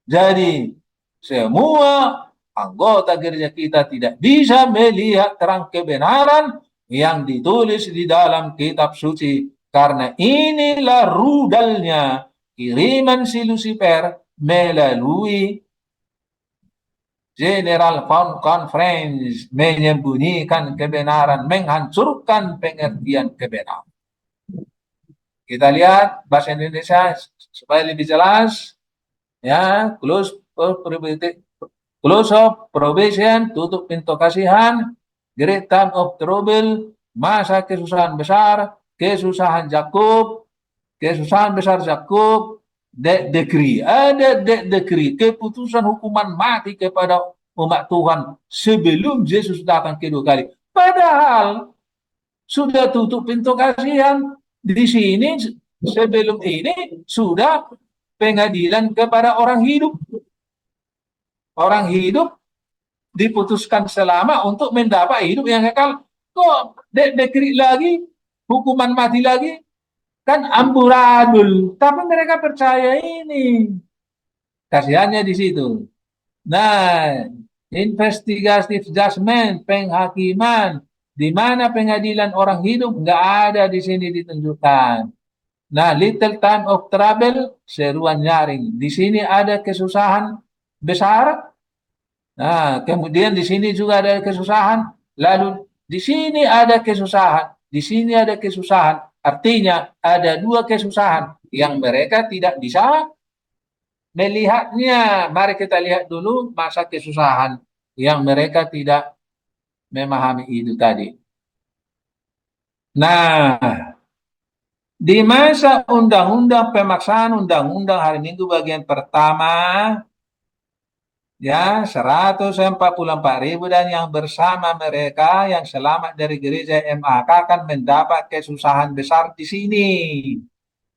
[SPEAKER 2] Jadi, semua anggota gereja kita tidak bisa melihat terang kebenaran yang ditulis di dalam kitab suci. Karena inilah rudalnya kiriman si Lucifer melalui General Conference menyembunyikan kebenaran, menghancurkan pengertian kebenaran. Kita lihat bahasa Indonesia supaya lebih jelas. Ya, close of probation, tutup pintu kasihan, great time of trouble, masa kesusahan besar, kesusahan Yakub, kesusahan besar Yakub, decree, ada decree, keputusan hukuman mati kepada umat Tuhan sebelum Yesus datang kedua kali. Padahal sudah tutup pintu kasihan di sini, sebelum ini sudah pengadilan kepada orang hidup. Orang hidup diputuskan selama untuk mendapat hidup yang kekal. Kok dekrit lagi, hukuman mati lagi? Kan amburadul. Tapi mereka percaya ini. Kasihannya di situ. Nah, investigative judgment, penghakiman, di mana pengadilan orang hidup nggak ada di sini ditunjukkan. Nah, little time of trouble, seruan nyaring. Di sini ada kesusahan besar. Nah, kemudian di sini juga ada kesusahan. Lalu di sini ada kesusahan. Di sini ada kesusahan. Artinya ada dua kesusahan yang mereka tidak bisa melihatnya. Mari kita lihat dulu masa kesusahan yang mereka tidak memahami itu tadi. Nah, di masa undang-undang pemaksaan undang-undang hari Minggu bagian pertama, ya 144.000 dan yang bersama mereka yang selamat dari gereja MAK akan mendapat kesusahan besar di sini.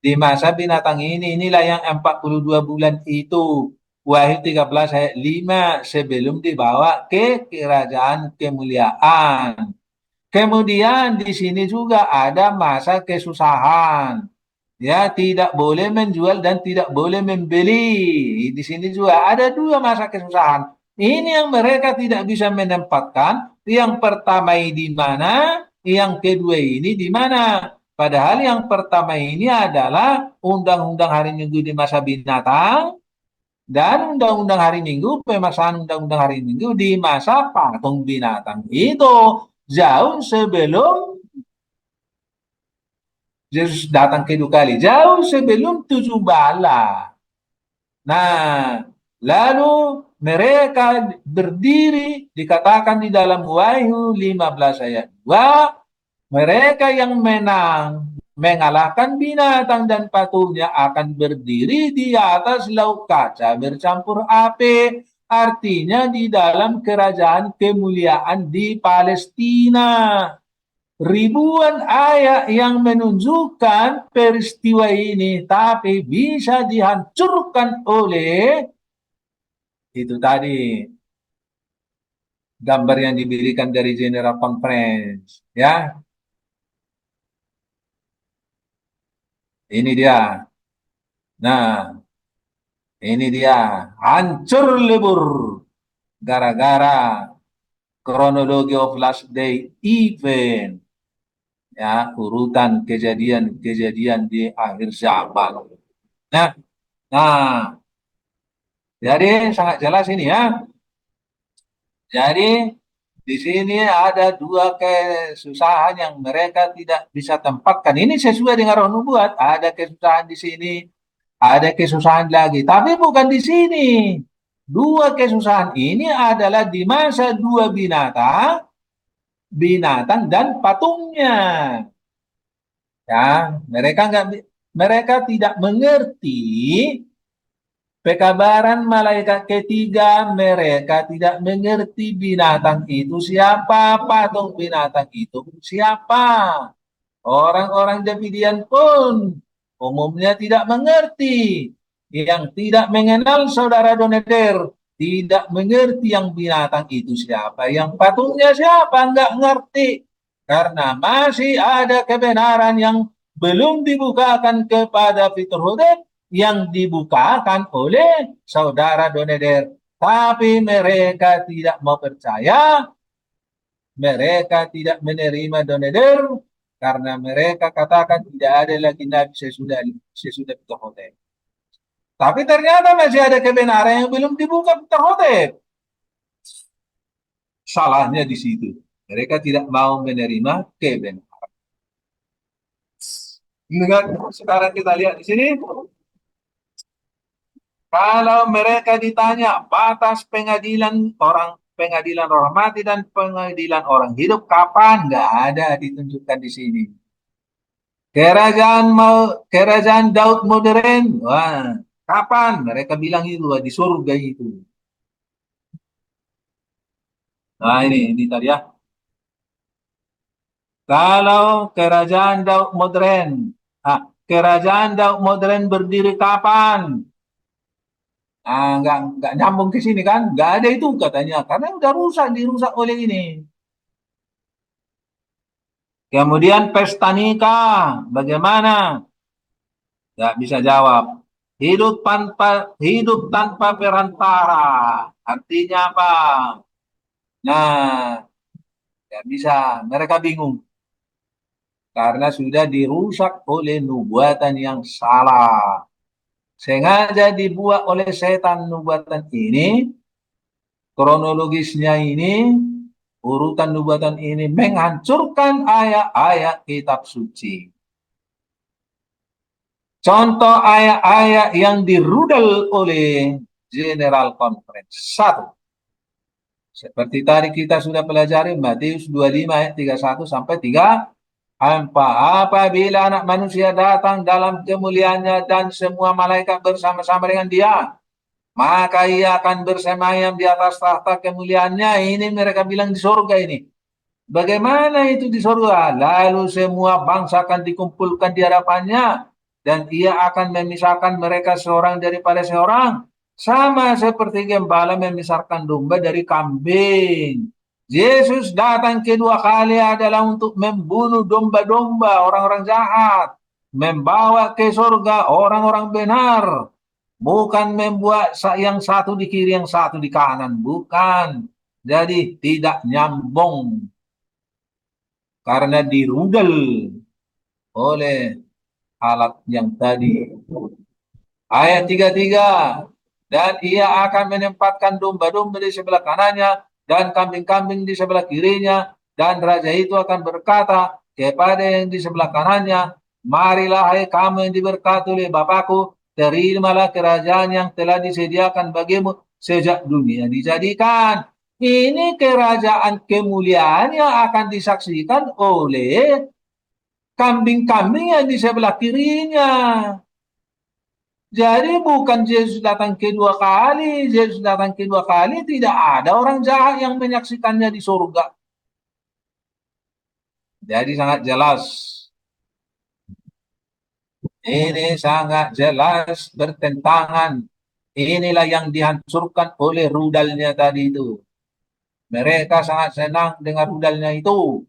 [SPEAKER 2] Di masa binatang ini, inilah yang 42 bulan itu. Wahyu 13 ayat 5 sebelum dibawa ke kerajaan kemuliaan. Kemudian di sini juga ada masa kesusahan. Ya, tidak boleh menjual dan tidak boleh membeli. Di sini juga ada dua masa kesusahan. Ini yang mereka tidak bisa menempatkan. Yang pertama ini di mana? Yang kedua ini di mana? Padahal yang pertama ini adalah undang-undang hari Minggu di masa binatang dan undang-undang hari Minggu, pemaksaan undang-undang hari Minggu di masa patung binatang. Itu jauh sebelum Yesus datang kedua kali, jauh sebelum tujuh bala. Nah, lalu mereka berdiri, dikatakan di dalam Wahyu 15 ayat 2, mereka yang menang, mengalahkan binatang dan patungnya akan berdiri di atas laut kaca bercampur api. Artinya di dalam kerajaan kemuliaan di Palestina. Ribuan ayat yang menunjukkan peristiwa ini, tapi bisa dihancurkan oleh itu tadi gambar yang diberikan dari General Conference, ya. Ini dia. Nah, ini dia hancur lebur gara-gara kronologi of last day event, ya, urutan kejadian-kejadian di akhir zaman. Nah, nah, jadi sangat jelas ini ya. Jadi di sini ada dua kesusahan yang mereka tidak bisa tempatkan. Ini sesuai dengan roh nubuat. Ada kesusahan di sini, ada kesusahan lagi. Tapi bukan di sini. Dua kesusahan ini adalah di masa dua binatang, binatang dan patungnya. Ya, mereka tidak mengerti pekabaran malaikat ketiga. Mereka tidak mengerti binatang itu siapa, patung binatang itu siapa. Orang-orang Davidian pun umumnya tidak mengerti. Yang tidak mengenal saudara Doneder tidak mengerti yang binatang itu siapa, yang patungnya siapa, nggak ngerti. Karena masih ada kebenaran yang belum dibukakan kepada Fitur Hudeb, yang dibukakan oleh saudara Doneder. Tapi mereka tidak mau percaya, mereka tidak menerima Doneder, karena mereka katakan tidak ada lagi nabi sesudah Fitur Hudeb. Tapi ternyata masih ada kebenaran yang belum dibuka Fitur Hudeb. Salahnya di situ. Mereka tidak mau menerima kebenaran. Sekarang kita lihat di sini. Kalau mereka ditanya batas pengadilan orang mati dan pengadilan orang hidup kapan, nggak ada ditunjukkan di sini. Kerajaan Daud modern, wah, kapan? Mereka bilang itu di surga itu. Nah ini tadi ya. Kalau kerajaan Daud modern, kerajaan Daud modern berdiri kapan? Nggak nyambung ke sini kan? Nggak ada itu katanya, karena udah dirusak oleh ini. Kemudian pesta nikah, bagaimana? Nggak bisa jawab. Hidup tanpa perantara, artinya apa? Nah, nggak bisa. Mereka bingung karena sudah dirusak oleh nubuatan yang salah. Sengaja dibuat oleh setan nubuatan ini, kronologisnya ini, urutan nubuatan ini menghancurkan ayat-ayat kitab suci. Contoh ayat-ayat yang dirudal oleh General Conference. 1. Seperti tadi kita sudah pelajari Matius 25 ayat 31 sampai 34. Apabila anak manusia datang dalam kemuliaannya dan semua malaikat bersama-sama dengan dia, maka ia akan bersemayam di atas tahta kemuliaannya. Ini mereka bilang di surga ini. Bagaimana itu di surga? Lalu semua bangsa akan dikumpulkan di hadapannya, dan ia akan memisahkan mereka seorang daripada seorang, sama seperti gembala memisahkan domba dari kambing. Yesus datang kedua kali adalah untuk membunuh domba-domba orang-orang jahat, membawa ke surga orang-orang benar, bukan membuat yang satu di kiri yang satu di kanan, bukan. Jadi tidak nyambung karena dirudal oleh alat yang tadi. Ayat 33, dan ia akan menempatkan domba-domba di sebelah kanannya dan kambing-kambing di sebelah kirinya, dan raja itu akan berkata kepada yang di sebelah kanannya, marilah hai kamu yang diberkati oleh Bapakku, terimalah kerajaan yang telah disediakan bagimu sejak dunia dijadikan. Ini kerajaan kemuliaan yang akan disaksikan oleh kambing-kambing yang di sebelah kirinya. Jadi bukan Yesus datang kedua kali. Yesus datang kedua kali tidak ada orang jahat yang menyaksikannya di surga. Jadi sangat jelas. Ini sangat jelas bertentangan. Inilah yang dihancurkan oleh rudalnya tadi itu. Mereka sangat senang dengan rudalnya itu.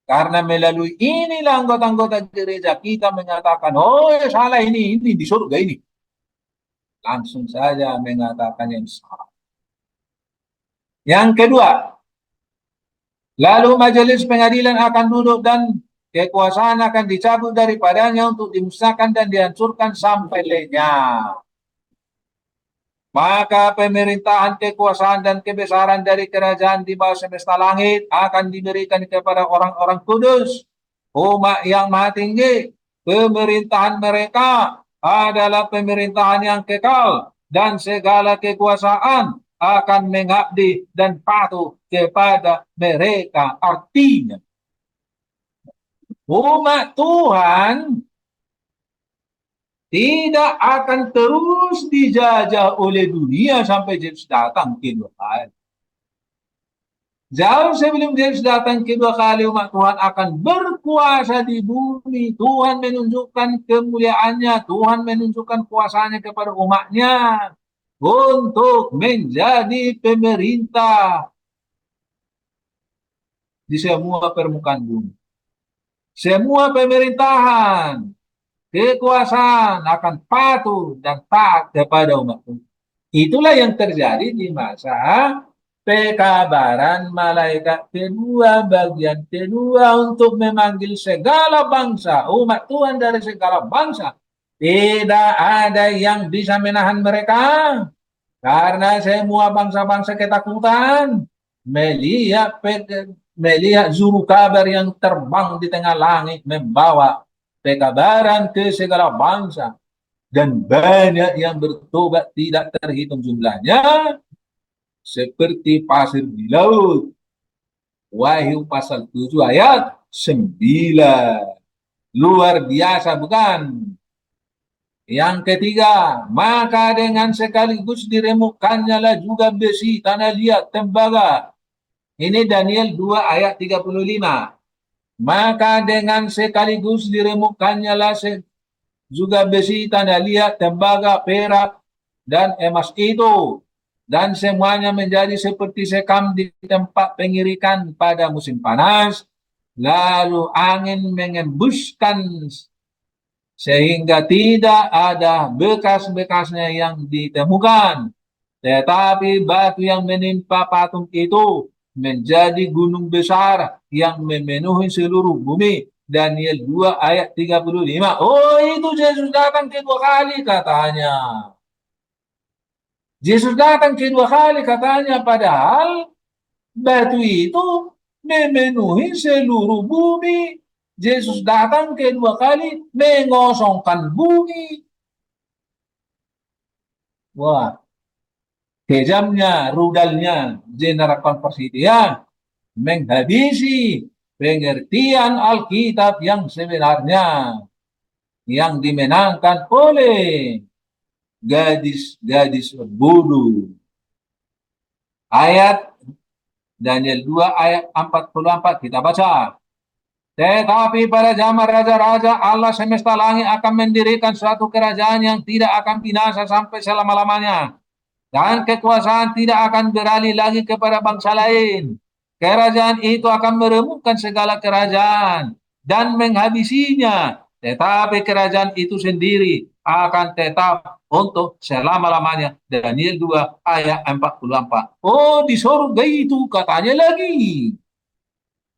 [SPEAKER 2] Karena melalui inilah anggota-anggota gereja kita menyatakan, oh salah ini di surga ini. Langsung saja mengatakan yang salah. Yang kedua, lalu majelis pengadilan akan duduk dan kekuasaan akan dicabut daripadanya untuk dimusnahkan dan dihancurkan sampai lenyap. Maka pemerintahan, kekuasaan, dan kebesaran dari kerajaan di bawah semesta langit akan diberikan kepada orang-orang kudus, umat yang maha tinggi. Pemerintahan mereka adalah pemerintahan yang kekal, dan segala kekuasaan akan mengabdi dan patuh kepada mereka. Artinya, umat Tuhan tidak akan terus dijajah oleh dunia sampai Yesus datang kedua kali. Jauh sebelum Yesus datang kedua kali, umat Tuhan akan berkuasa di bumi. Tuhan menunjukkan kemuliaannya, Tuhan menunjukkan kuasanya kepada umatnya untuk menjadi pemerintah di semua permukaan bumi. Semua pemerintahan, kekuasaan akan patuh dan taat kepada umat Tuhan. Itulah yang terjadi di masa pekabaran malaikat kedua, bagian kedua, untuk memanggil segala bangsa, umat Tuhan dari segala bangsa. Tidak ada yang bisa menahan mereka, karena semua bangsa-bangsa ketakutan melihat juru kabar yang terbang di tengah langit membawa pekabaran ke segala bangsa, dan banyak yang bertobat tidak terhitung jumlahnya seperti pasir di laut. Wahyu pasal 7 ayat 9. Luar biasa bukan? Yang ketiga, maka dengan sekaligus diremukkannya lah juga besi, tanah liat, tembaga. Ini Daniel 2 ayat 35. Maka dengan sekaligus diremukkannya lah juga besi, tanah liat, tembaga, perak, dan emas itu. Dan semuanya menjadi seperti sekam di tempat pengirikan pada musim panas. Lalu angin mengembuskan sehingga tidak ada bekas-bekasnya yang ditemukan. Tetapi batu yang menimpa patung itu menjadi gunung besar yang memenuhi seluruh bumi. Daniel 2 ayat 35. Oh, itu Yesus datang kedua kali katanya. Yesus datang kedua kali katanya, padahal batu itu memenuhi seluruh bumi. Yesus datang kedua kali mengosongkan bumi. Wah, kejamnya, rudalnya General Conversi ya, menghabisi pengertian Alkitab yang sebenarnya, yang dimenangkan oleh gadis-gadis bodoh. Ayat Daniel 2 ayat 44 kita baca. Tetapi pada zaman raja-raja Allah semesta langit akan mendirikan suatu kerajaan yang tidak akan binasa sampai selama-lamanya. Dan kekuasaan tidak akan beralih lagi kepada bangsa lain. Kerajaan itu akan meremukkan segala kerajaan dan menghabisinya. Tetapi kerajaan itu sendiri akan tetap untuk selama-lamanya. Daniel 2 ayat 44. Oh, di surga itu katanya lagi.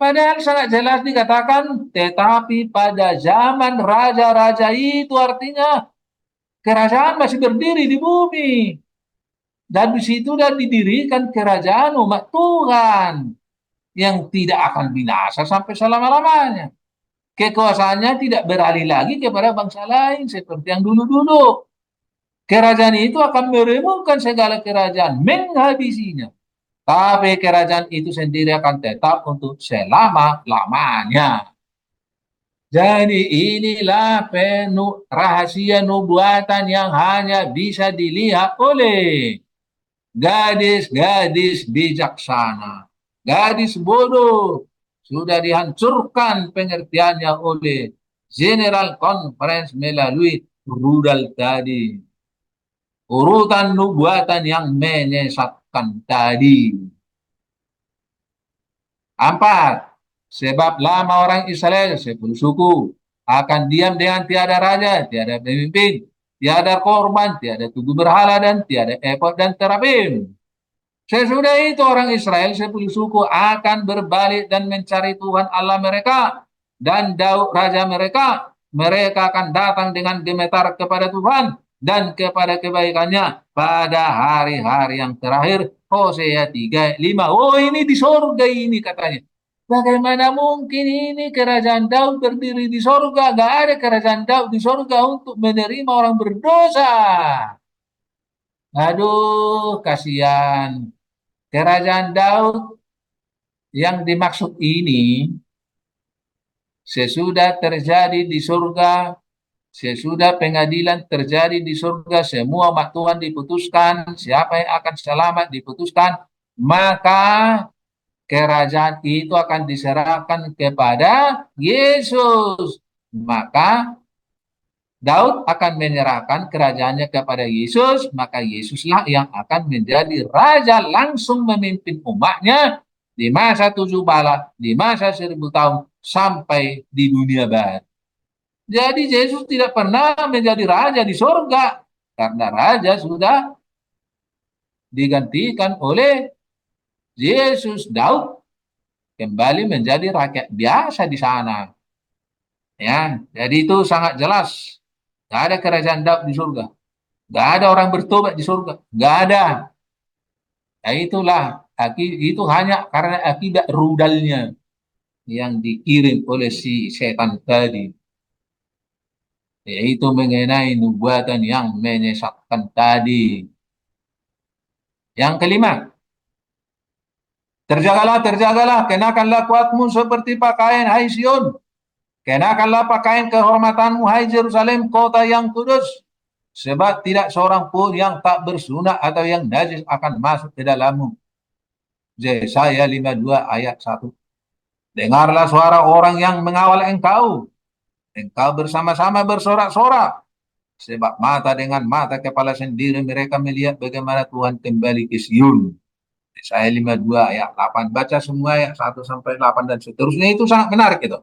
[SPEAKER 2] Padahal sangat jelas dikatakan, tetapi pada zaman raja-raja itu artinya kerajaan masih berdiri di bumi. Dan di situ dan didirikan kerajaan umat Tuhan yang tidak akan binasa sampai selama-lamanya. Kekuasaannya tidak beralih lagi kepada bangsa lain seperti yang dulu-dulu. Kerajaan itu akan meremukan segala kerajaan, menghabisinya. Tapi kerajaan itu sendiri akan tetap untuk selama-lamanya. Jadi inilah rahasia nubuatan yang hanya bisa dilihat oleh gadis-gadis bijaksana. Gadis bodoh sudah dihancurkan pengertiannya oleh General Conference melalui rudal tadi. Urutan nubuatan yang menyesatkan tadi. 4. Sebab lama orang Israel, 10 suku, akan diam dengan tiada raja, tiada pemimpin, tiada korban, tiada tugu berhala, dan tiada efod dan terapim. Sesudah itu orang Israel 10 suku akan berbalik dan mencari Tuhan Allah mereka dan Daud raja mereka. Mereka akan datang dengan gemetar kepada Tuhan dan kepada kebaikannya pada hari-hari yang terakhir. Hosea 3:5. Oh, ini di sorga ini katanya. Bagaimana mungkin ini kerajaan Daud berdiri di sorga? Gak ada kerajaan Daud di sorga untuk menerima orang berdosa. Aduh, kasihan. Kerajaan Daud yang dimaksud ini sesudah terjadi di surga, sesudah pengadilan terjadi di surga, semua umat Tuhan diputuskan, siapa yang akan selamat diputuskan, maka kerajaan itu akan diserahkan kepada Yesus. Maka Daud akan menyerahkan kerajaannya kepada Yesus, maka Yesuslah yang akan menjadi raja langsung memimpin umatnya di masa 7 bala, di masa 1000 tahun, sampai di dunia baru. Jadi Yesus tidak pernah menjadi raja di surga, karena raja sudah digantikan oleh Yesus. Daud kembali menjadi rakyat biasa di sana. Ya, jadi itu sangat jelas. Tidak ada kerajaan Daud di surga. Gak ada orang bertobat di surga. Gak ada. Ya itulah. Itu hanya karena akibat rudalnya yang dikirim oleh si setan tadi. Yaitu mengenai nubuatan yang menyesatkan tadi. Yang kelima. Terjagalah, terjagalah. Kenakanlah kuatmu seperti pakaian, hai Sion. Kenakanlah pakaian kehormatanmu, hai Yerusalem, kota yang kudus. Sebab tidak seorang pun yang tak bersunat atau yang najis akan masuk ke dalammu. Yesaya 52 ayat 1. Dengarlah suara orang yang mengawal engkau. Engkau bersama-sama bersorak-sorak. Sebab mata dengan mata kepala sendiri mereka melihat bagaimana Tuhan kembali ke Sion. Yesaya 52 ayat 8. Baca semua ayat 1 sampai 8 dan seterusnya, itu sangat menarik itu.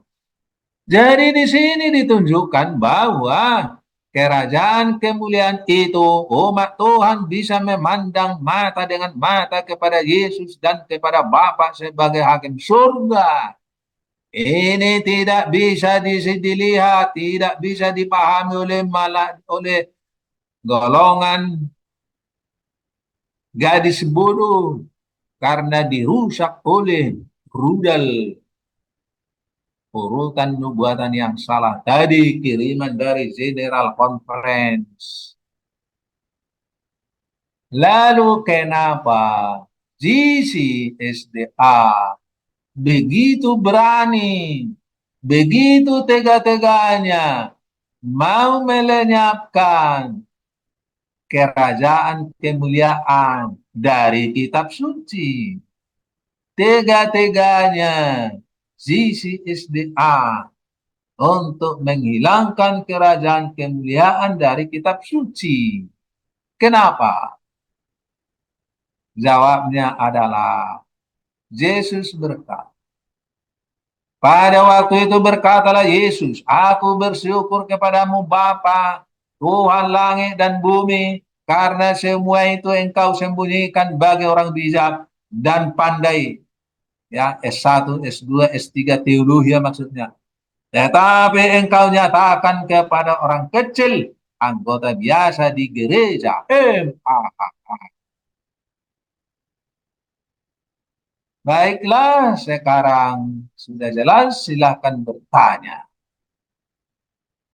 [SPEAKER 2] Jadi di sini ditunjukkan bahwa kerajaan kemuliaan itu umat Tuhan bisa memandang mata dengan mata kepada Yesus dan kepada Bapa sebagai hakim surga. Ini tidak bisa dilihat, tidak bisa dipahami oleh golongan gadis bodoh karena dirusak oleh rudal urutan nubuatan yang salah tadi, kiriman dari General Conference. Lalu kenapa GCSDA begitu berani, begitu tega-teganya mau melenyapkan kerajaan kemuliaan dari kitab suci? Tega-teganya GCSDA untuk menghilangkan kerajaan kemuliaan dari kitab suci. Kenapa? Jawabnya adalah Yesus berkata. Pada waktu itu berkatalah Yesus, aku bersyukur kepadamu Bapa, Tuhan langit dan bumi, karena semua itu engkau sembunyikan bagi orang bijak dan pandai. Ya, S1, S2, S3 teologi maksudnya. Tetapi engkau nyatakan kepada orang kecil, anggota biasa di gereja. Baiklah, sekarang sudah jelas, silahkan bertanya.